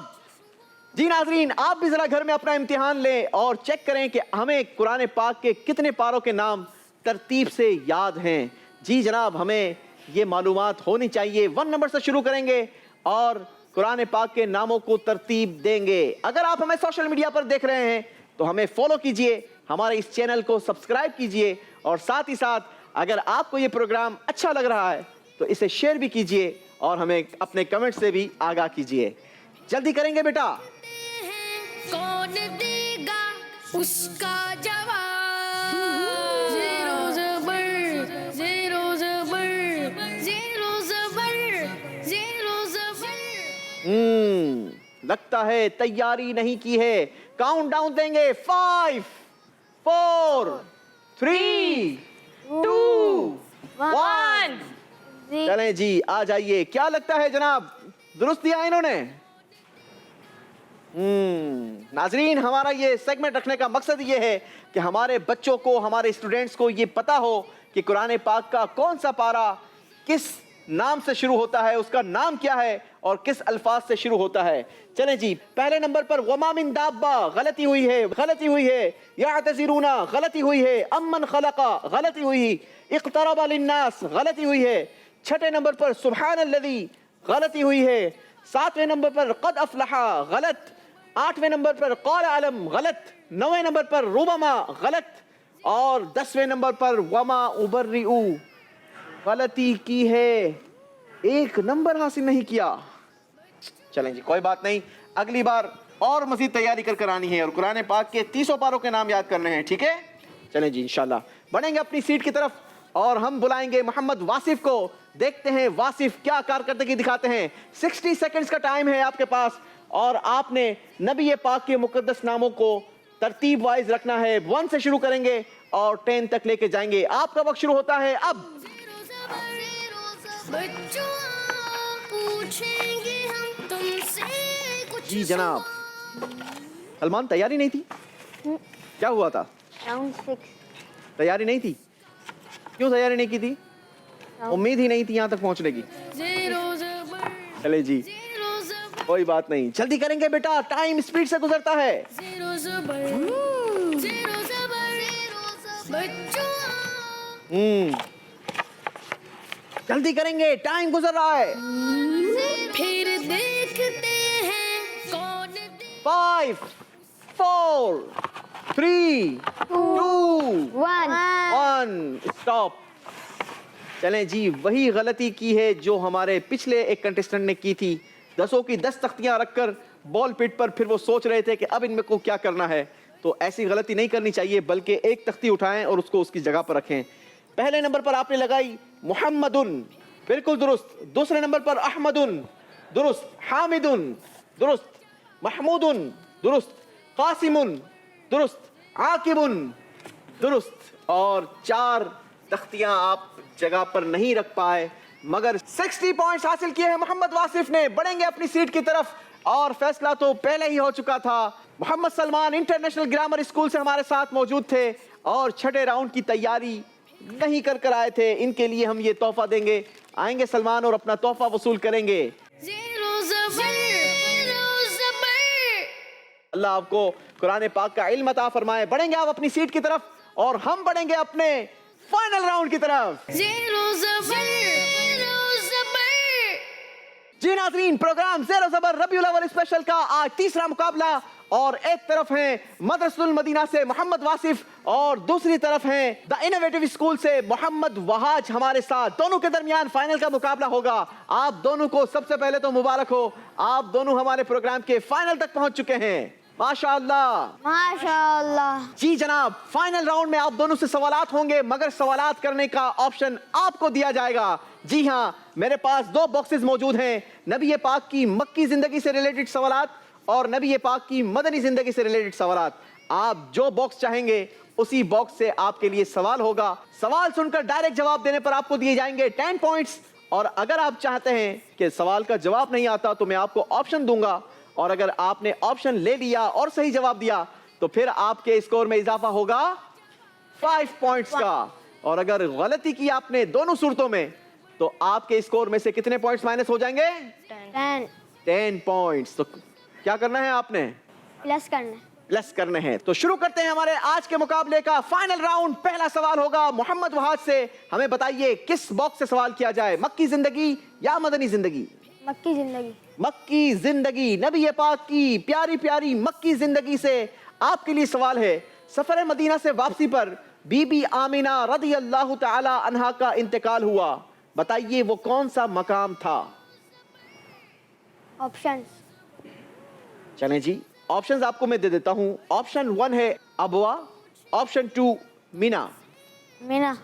جی ناظرین, آپ بھی ذرا گھر میں اپنا امتحان لیں اور چیک کریں کہ ہمیں قرآن پاک کے کتنے پاروں کے نام ترتیب سے یاد ہیں. جی جناب, ہمیں یہ معلومات ہونی چاہیے. 1 نمبر سے شروع کریں گے اور قرآن پاک کے ناموں کو ترتیب دیں گے. اگر آپ ہمیں سوشل میڈیا پر دیکھ رہے ہیں تو ہمیں فالو کیجئے, ہمارے اس چینل کو سبسکرائب کیجئے, اور ساتھ ہی ساتھ اگر آپ کو یہ پروگرام اچھا لگ رہا ہے تو اسے شیئر بھی کیجئے اور ہمیں اپنے کمنٹ سے بھی آگاہ کیجئے. جلدی کریں گے بیٹا. कौन देगा उसका जवाब जीरो जबर जीरो जबर जीरो जबर जीरो जबर लगता है तैयारी नहीं की है। काउंट डाउन देंगे 5 4 3 2 1। चलें जी, आ जाइए। क्या लगता है जनाब, दुरुस्त दिया इन्होंने? नाजरीन, हमारा ये सेगमेंट रखने का मकसद ये है कि हमारे बच्चों को, हमारे स्टूडेंट्स को ये पता हो कि कुरान पाक का कौन सा पारा किस नाम से शुरू होता है, उसका नाम क्या है और किस अल्फाज से शुरू होता है। चलें जी, पहले नंबर पर वमा मिन दाब्बा गलती हुई है, गलती हुई है। यातज़िरूना गलती हुई है। अम्मन खलका गलती हुई। इक़्तरबा लिन्नास गलती हुई है। छठे नंबर पर सुब्हानल्लज़ी गलती हुई है। सातवें नंबर पर क़द अफ़लहा गलत। आठवें नंबर पर क़ाल अलम गलत। नौवें नंबर पर रुबमा गलत और 10वें नंबर पर वमा उबर्रिउ गलती की है, एक नंबर हासिल नहीं किया। चलें जी, कोई बात नहीं, अगली बार और मजीद तैयारी कर आनी है और कुरान पाक के 300 पारों के नाम याद करने हैं, ठीक है? चलें जी, इंशाल्लाह बढ़ेंगे अपनी सीट की तरफ और हम बुलाएंगे मोहम्मद वासिफ को। देखते हैं वासिफ क्या कारकर्दगी दिखाते हैं। 60 सेकंड्स का टाइम है आपके पास और आपने नबी पाक के मुकद्दस नामों को तरतीब वाइज रखना है। 1 से शुरू करेंगे और 10 तक लेके जाएंगे। आपका वक्त शुरू होता है अब। बच्चों पूछेंगे हम तुमसे कुछ जी जनाब। सलमान, तैयारी नहीं थी? क्या हुआ था? राउंड 6। तैयारी नहीं थी? क्यों तैयारी नहीं की थी? उम्मीद ही नहीं थी यहाँ तक पहुँचने की। जीरो जबर चले जी, जीरो जबर कोई बात नहीं, जल्दी करेंगे बेटा, टाइम स्पीड से गुजरता है। जीरो जबर जीरो जबर बच्चों जल्दी करेंगे, टाइम गुजर रहा है। फिर देखते हैं कौन 5 4 3 2 1 स्टॉप। चलें जी, वही गलती की है जो हमारे पिछले एक कंटेस्टेंट ने की थी। 10 की 10 तख्तियां रखकर बॉल पिट पर फिर वो सोच रहे थे कि अब इनमें को क्या करना है। तो ऐसी गलती नहीं करनी चाहिए, बल्कि एक तख्ती उठाएं और उसको उसकी जगह पर रखें। पहले नंबर पर आपने लगाई मुहम्मदुन, बिल्कुल दुरुस्त। दूसरे नंबर पर अहमदुन, दुरुस्त। हामिदुन, दुरुस्त। महमूदुन, दुरुस्त। कासिमुन, दुरुस्त। आकिबुन, दुरुस्त। और 4 तख्तियां आप जगह पर नहीं रख पाए, मगर 60 पॉइंट्स हासिल किए हैं मोहम्मद वासिफ ने। बढ़ेंगे अपनी सीट की तरफ और फैसला तो पहले ही हो चुका था। Mohammad Salman international grammar school से हमारे साथ मौजूद थे और छठे राउंड की तैयारी नहीं कर आए थे। इनके लिए हम ये तोहफा देंगे। आएंगे सलमान और अपना तोहफा वसूल करेंगे। जीरो जबर अल्लाह आपको कुरान पाक का इल्म अता फरमाए। बढ़ेंगे आप अपनी सीट की तरफ और हम बढ़ेंगे अपने फाइनल राउंड की तरफ। जीरो जबर जी नाज़रीन, प्रोग्राम ज़ेरो ज़बर रबीउल अव्वल स्पेशल का आज तीसरा मुकाबला और एक तरफ हैं मदरसतुल मदीना से मोहम्मद वासिफ और दूसरी तरफ हैं द इनोवेटिव स्कूल से मोहम्मद वहाज हमारे साथ। दोनों के दरमियान फाइनल का मुकाबला होगा। आप दोनों को सबसे पहले तो मुबारक हो, आप दोनों हमारे प्रोग्राम के फाइनल तक पहुंच चुके हैं। माशाअल्लाह माशाअल्लाह। जी जनाब, फाइनल राउंड में आप दोनों से सवालात होंगे, मगर सवालात करने का ऑप्शन आपको दिया जाएगा। जी हाँ, मेरे पास 2 बॉक्सेस मौजूद हैं, नबी पाक की मक्की जिंदगी से रिलेटेड सवालात और नबी पाक की मदनी जिंदगी से रिलेटेड सवालात। आप जो बॉक्स चाहेंगे उसी बॉक्स से आपके लिए सवाल होगा। सवाल सुनकर डायरेक्ट जवाब देने पर आपको दिए जाएंगे 10 पॉइंट्स और अगर आप चाहते हैं कि सवाल का जवाब नहीं आता तो मैं आपको ऑप्शन दूंगा और अगर आपने ऑप्शन ले लिया और सही जवाब दिया तो फिर आपके स्कोर में इजाफा होगा 5 पॉइंट्स का। और अगर गलती की आपने दोनों सूरतों में तो आपके स्कोर में से कितने पॉइंट्स माइनस हो जाएंगे? 10 पॉइंट्स। तो क्या करना है आपने? प्लस करने हैं। तो शुरू करते हैं हमारे आज के मुकाबले का फाइनल राउंड। पहला सवाल होगा मोहम्मद वहाज से। हमें बताइए किस बॉक्स से सवाल किया जाए, मक्की जिंदगी या मदनी जिंदगी? मक्की जिंदगी। मक्की जिंदगी, नबी पाक की प्यारी प्यारी मक्की जिंदगी से आपके लिए सवाल है। सफर मदीना से वापसी पर बीबी आमिना रज़ी अल्लाह तआला अन्हा का इंतकाल हुआ। बताइए वो कौन सा मकाम था? ऑप्शंस। चलें जी, ऑप्शंस आपको मैं दे देता हूं। ऑप्शन 1 है अबवा, ऑप्शन 2 मीना। मीना।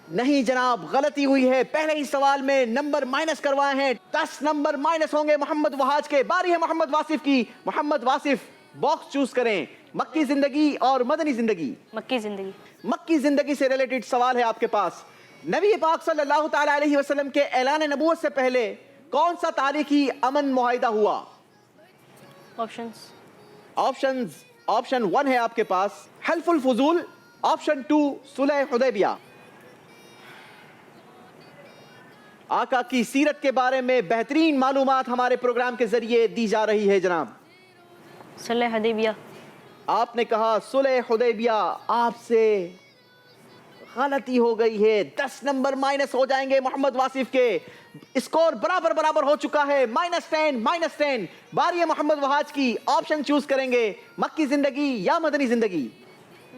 नहीं जनाब, गलती हुई है। पहले ही सवाल में नंबर माइनस करवाए हैं। 10 नंबर माइनस होंगे मोहम्मद वहाज के। बारी है मोहम्मद वासिफ की। मोहम्मद वासिफ बॉक्स चूज करें, मक्की जिंदगी और मदनी जिंदगी। मक्की ज़िंदगी। मक्की जिंदगी से रिलेटेड सवाल है आपके पास। नबी पाक सल्लल्लाहु ताला अलैहि वसल्लम के ऐलान नबूवत से पहले कौन सा तारीखी अमन मुआहिदा हुआ? ऑप्शंस। ऑप्शन 1 है आपके पास हल्फुल फुजूल, ऑप्शन 2 सुलह हुदैबिया। आका की सीरत के बारे में बेहतरीन मालूमात हमारे प्रोग्राम के जरिए दी जा रही है जनाब। सुलह हुदैबिया। आपने कहा सुलह हुदैबिया, आपसे गलती हो गई है। 10 नंबर माइनस हो जाएंगे मोहम्मद वासिफ के। स्कोर बराबर हो चुका है। -10। बारी है मोहम्मद वहाज की। ऑप्शन चूज करेंगे, मक्की जिंदगी या मदनी जिंदगी?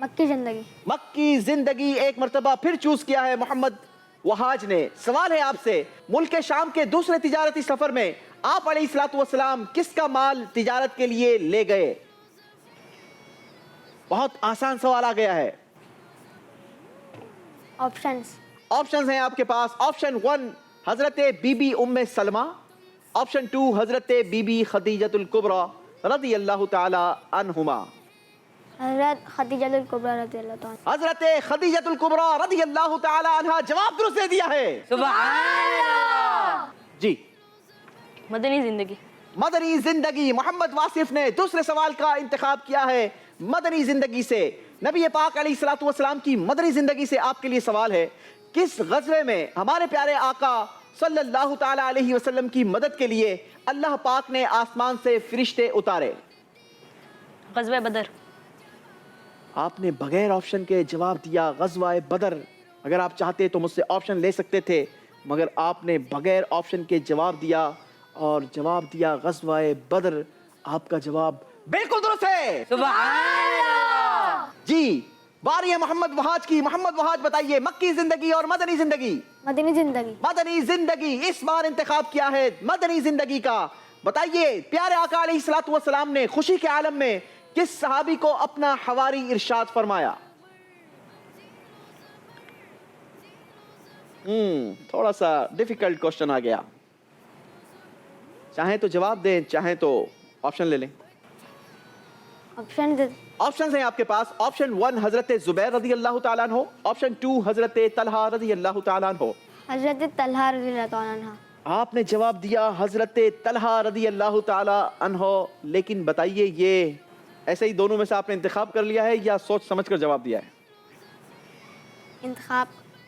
मक्की ज़िंदगी। मक्की जिंदगी एक मर्तबा फिर चूज किया है मोहम्मद वहाज ने। सवाल है आपसे, मुल्क शाम के दूसरे तिजारती सफर में आप अलैहिस्सलातु वस्सलाम किसका माल तिजारत के लिए ले गए? बहुत आसान सवाल आ गया है। ऑप्शंस हैं आपके पास। ऑप्शन 1 हजरत बीबी उम्मे सलमा, ऑप्शन 2 हजरत बीबी खदीजतुल कुबरा रज़ी अल्लाह ताला अन्हुमा। हज़रत खदीजतुल कुबरा रज़ियल्लाहु ताला। हजरत खदीजतुल कुबरा रज़ी अल्लाह ताला अन्हा जवाब दुरुस्त दे दिया है। सुभान अल्लाह। जी, मदनी ज़िंदगी। मदनी जिंदगी। मोहम्मद वासिफ ने दूसरे सवाल का इंतखाब किया है मदनी जिंदगी से। नबी पाक अलैहिस्सलातु वस्सलाम की मदनी जिंदगी से आपके लिए सवाल है, किस गज़वे में हमारे प्यारे आका सल्लल्लाहु ताला अलैहि वसल्लम की मदद के लिए अल्लाह पाक ने आसमान से फरिश्ते उतारे? ग़ज़वा बदर। आपने बगैर ऑप्शन के जवाब दिया ग़ज़वा बदर। अगर आप चाहते तो मुझसे ऑप्शन ले सकते थे, मगर आपने बगैर ऑप्शन के जवाब दिया और जवाब दिया ग़ज़वा बदर। आपका जवाब बिल्कुल दुरुस्त है। सुभान अल्लाह। जी, बारी है मोहम्मद वहाज की। मोहम्मद वहाज बताइए, मक्की जिंदगी और मदनी जिंदगी? मदनी ज़िंदगी। मदनी जिंदगी इस बार इंतखाब किया है मदनी जिंदगी का। बताइए, प्यारे आका अलैहिस्सलातु वस्सलाम ने खुशी के आलम में किस सहाबी को अपना हवारी इरशाद फरमाया? थोड़ा सा डिफिकल्ट क्वेश्चन आ गया। चाहे तो जवाब दें, चाहे तो ऑप्शन ले लें। ऑप्शन हैं आपके पास। ऑप्शन 1 हजरत जुबैर रज़ी अल्लाह ताला अन्हो, ऑप्शन 2 हजरत तलहा रज़ी अल्लाह ताला अन्हो। हज़रत तलहा रज़ियल्लाहु ताला अन्हा। आपने जवाब दिया हजरत तलहा रज़ी अल्लाह ताला अन्हो। लेकिन बताइए, ये ऐसे ही दोनों में से आपने इंतखाब कर लिया है या सोच समझ कर जवाब दिया है?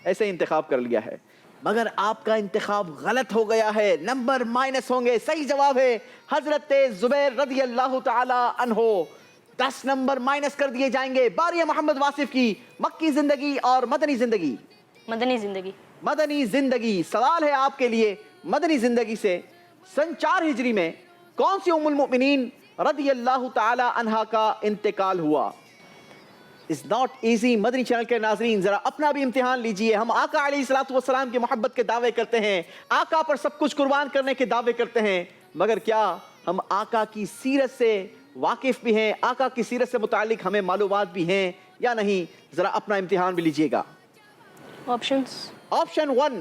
ऐसे ही इंतखाब कर लिया है, मगर आपका इंतखाब गलत हो गया है। नंबर माइनस होंगे। सही जवाब है हजरत जुबैर रज़ी अल्लाह ताला अन्हो। 10 नंबर माइनस कर दिए जाएंगे। बारी है मोहम्मद वासिफ की। मक्की जिंदगी और मदनी जिंदगी? मदनी ज़िंदगी। मदनी जिंदगी। सवाल है आपके लिए मदनी जिंदगी से, सन 4 हिजरी में कौन सी उम्मुल मोमिनीन रज़ी अल्लाह ताला अन्हा का इंतकाल हुआ? Is not easy. Madani channel के नाजरीन, जरा अपना भी इम्तिहान लीजिए। हम आका अलैहिस्सलातु वस्सलाम की मोहब्बत के दावे करते हैं, आका पर सब कुछ कुर्बान करने के दावे करते हैं, मगर क्या हम आका की सीरत से वाकिफ भी हैं? आका की सीरत से मुतालिक हमें मालूमात भी हैं या नहीं? जरा अपना इम्तिहान भी लीजिएगा। ऑप्शंस। ऑप्शन 1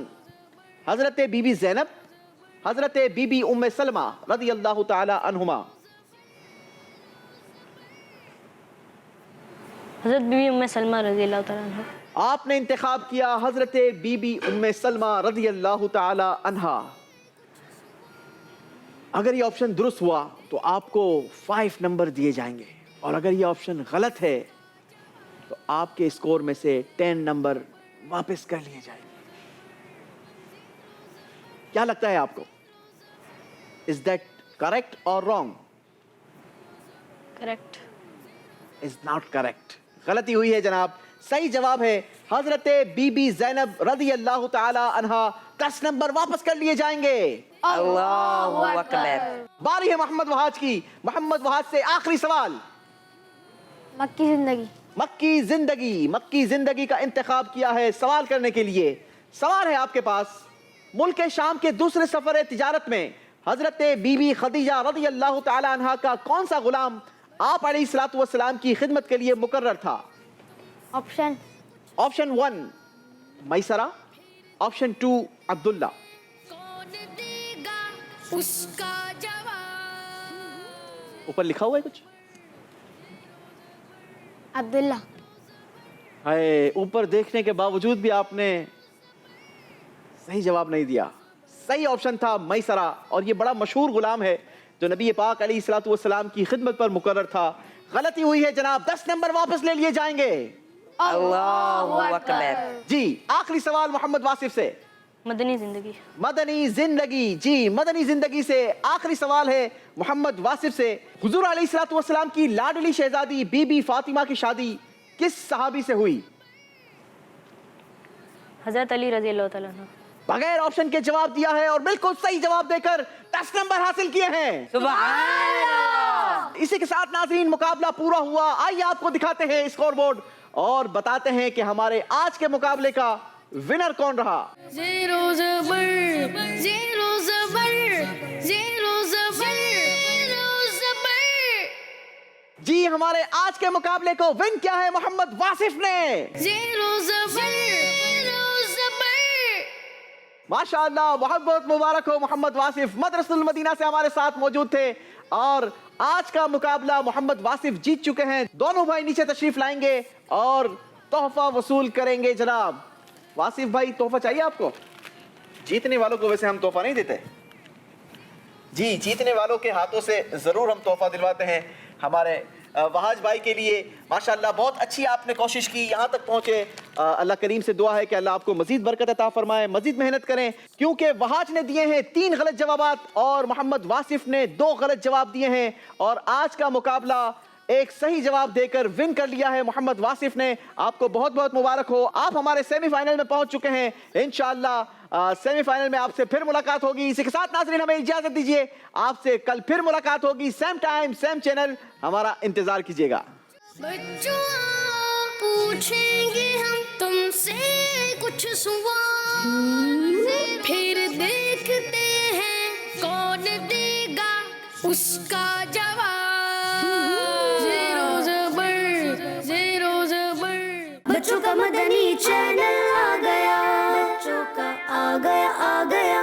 हजरत बीबी ज़ैनब, हजरत बीबी उम्मे सलमा रज़ी अल्लाह ताला अन्हुमा। हज़रत बीबी उम्मे सलमा रज़ी अल्लाह ताला अन्हा। आपने इंतखाब किया हजरत बीबी उम्मे सलमा रज़ी अल्लाह ताला अन्हा। अगर ये ऑप्शन दुरुस्त हुआ तो आपको 5 नंबर दिए जाएंगे, और अगर ये ऑप्शन गलत है तो आपके स्कोर में से 10 नंबर वापस कर लिए जाएंगे। क्या लगता है आपको? इज दैट करेक्ट और wrong? Correct. Is not correct. गलती हुई है जनाब। सही जवाब है हजरत बीबी ज़ैनब रज़ी अल्लाह ताला अन्हा। 10 नंबर वापस कर लिए जाएंगे। अल्लाहु अकबर। बारी है मोहम्मद वहाज की। मोहम्मद वहाज से आखिरी सवाल। मक्की ज़िंदगी। मक्की जिंदगी। मक्की जिंदगी का इंतखाब किया है सवाल करने के लिए। सवाल है आपके पास, मुल्क शाम के दूसरे सफर तिजारत में हजरत बीबी खदीजा रज़ी अल्लाह ताला अन्हा का कौन सा गुलाम آپ अलैहिस्सलाम की खिदमत के लिए मुकर्रर था? Option option 1 Maisara, option 2 Abdullah. कौन देगा उसका जवाब? ऊपर लिखा हुआ है कुछ? अब्दुल्ला। हाय, ऊपर देखने के बावजूद भी आपने सही जवाब नहीं दिया। सही ऑप्शन था मैसरा, और ये बड़ा मशहूर गुलाम है जो नबी पाक अलैहिस्सलाम की खिदमत पर मुकर्रर था। गलती हुई है जनाब, 10 नंबर वापस ले लिए जाएंगे। अल्लाहु अकबर। जी, आखिरी सवाल मोहम्मद वासिफ से। मदनी ज़िंदगी। मदनी जिंदगी, जी मदनी जिंदगी से आखिरी सवाल है मोहम्मद वासिफ से। हुजूर अलैहिस्सलाम की लाडली शहजादी बीबी फातिमा की शादी किस सहाबी से हुई? हज़रत अली रज़ी अल्लाह तआला अन्हु। बगैर ऑप्शन के जवाब दिया है और बिल्कुल सही जवाब देकर 10 नंबर हासिल किए हैं। सुभान। इसी के साथ नाज़रीन मुकाबला पूरा हुआ। आइए आपको दिखाते हैं स्कोर बोर्ड और बताते हैं कि हमारे आज के मुकाबले का विनर कौन रहा। 0 ज़बर 0 ज़बर 0 ज़बर 0 ज़बर। जी, हमारे आज के मुकाबले को विन किया है मोहम्मद वासिफ ने। 0 ज़बर 0 ज़बर। माशाअल्लाह, बहुत बहुत मुबारक हो मोहम्मद वासिफ। मदरसतुल मदीना से हमारे साथ मौजूद थे और आज का मुकाबला मोहम्मद वासिफ जीत चुके हैं। दोनों भाई नीचे तशरीफ लाएंगे और तोहफा वसूल करेंगे। जनाब वासिफ भाई, तोहफा चाहिए आपको? जीतने वालों को वैसे हम तोहफा नहीं देते जी, जीतने वालों के हाथों से जरूर हम तोहफा दिलवाते हैं। हमारे वहाज भाई के लिए माशाअल्लाह बहुत अच्छी आपने कोशिश की, यहाँ तक पहुँचे। अल्लाह करीम से दुआ है कि अल्लाह आपको मजीद बरकत अता फरमाए, मजीद मेहनत करें, क्योंकि वहाज ने दिए हैं 3 गलत जवाबात और मोहम्मद वासिफ ने 2 गलत जवाब दिए हैं। और आज का मुकाबला एक सही जवाब देकर विन कर लिया है मोहम्मद वासिफ ने। आपको बहुत बहुत मुबारक हो, आप हमारे सेमीफाइनल में पहुंच चुके हैं। इंशाअल्लाह सेमीफाइनल में आपसे फिर मुलाकात होगी। इसी के साथ नाज़रीन हमें इजाजत दीजिए, आपसे कल फिर मुलाकात होगी। सेम टाइम सेम चैनल, हमारा इंतजार कीजिएगा। बच्चों पूछेंगे हम तुमसे कुछ सवाल, फिर देखते हैं कौन देगा उसका जवाब। 0 ज़बर 0 ज़बर। बच्चों का मदनी चैनल आ गया, बच्चों का आ गया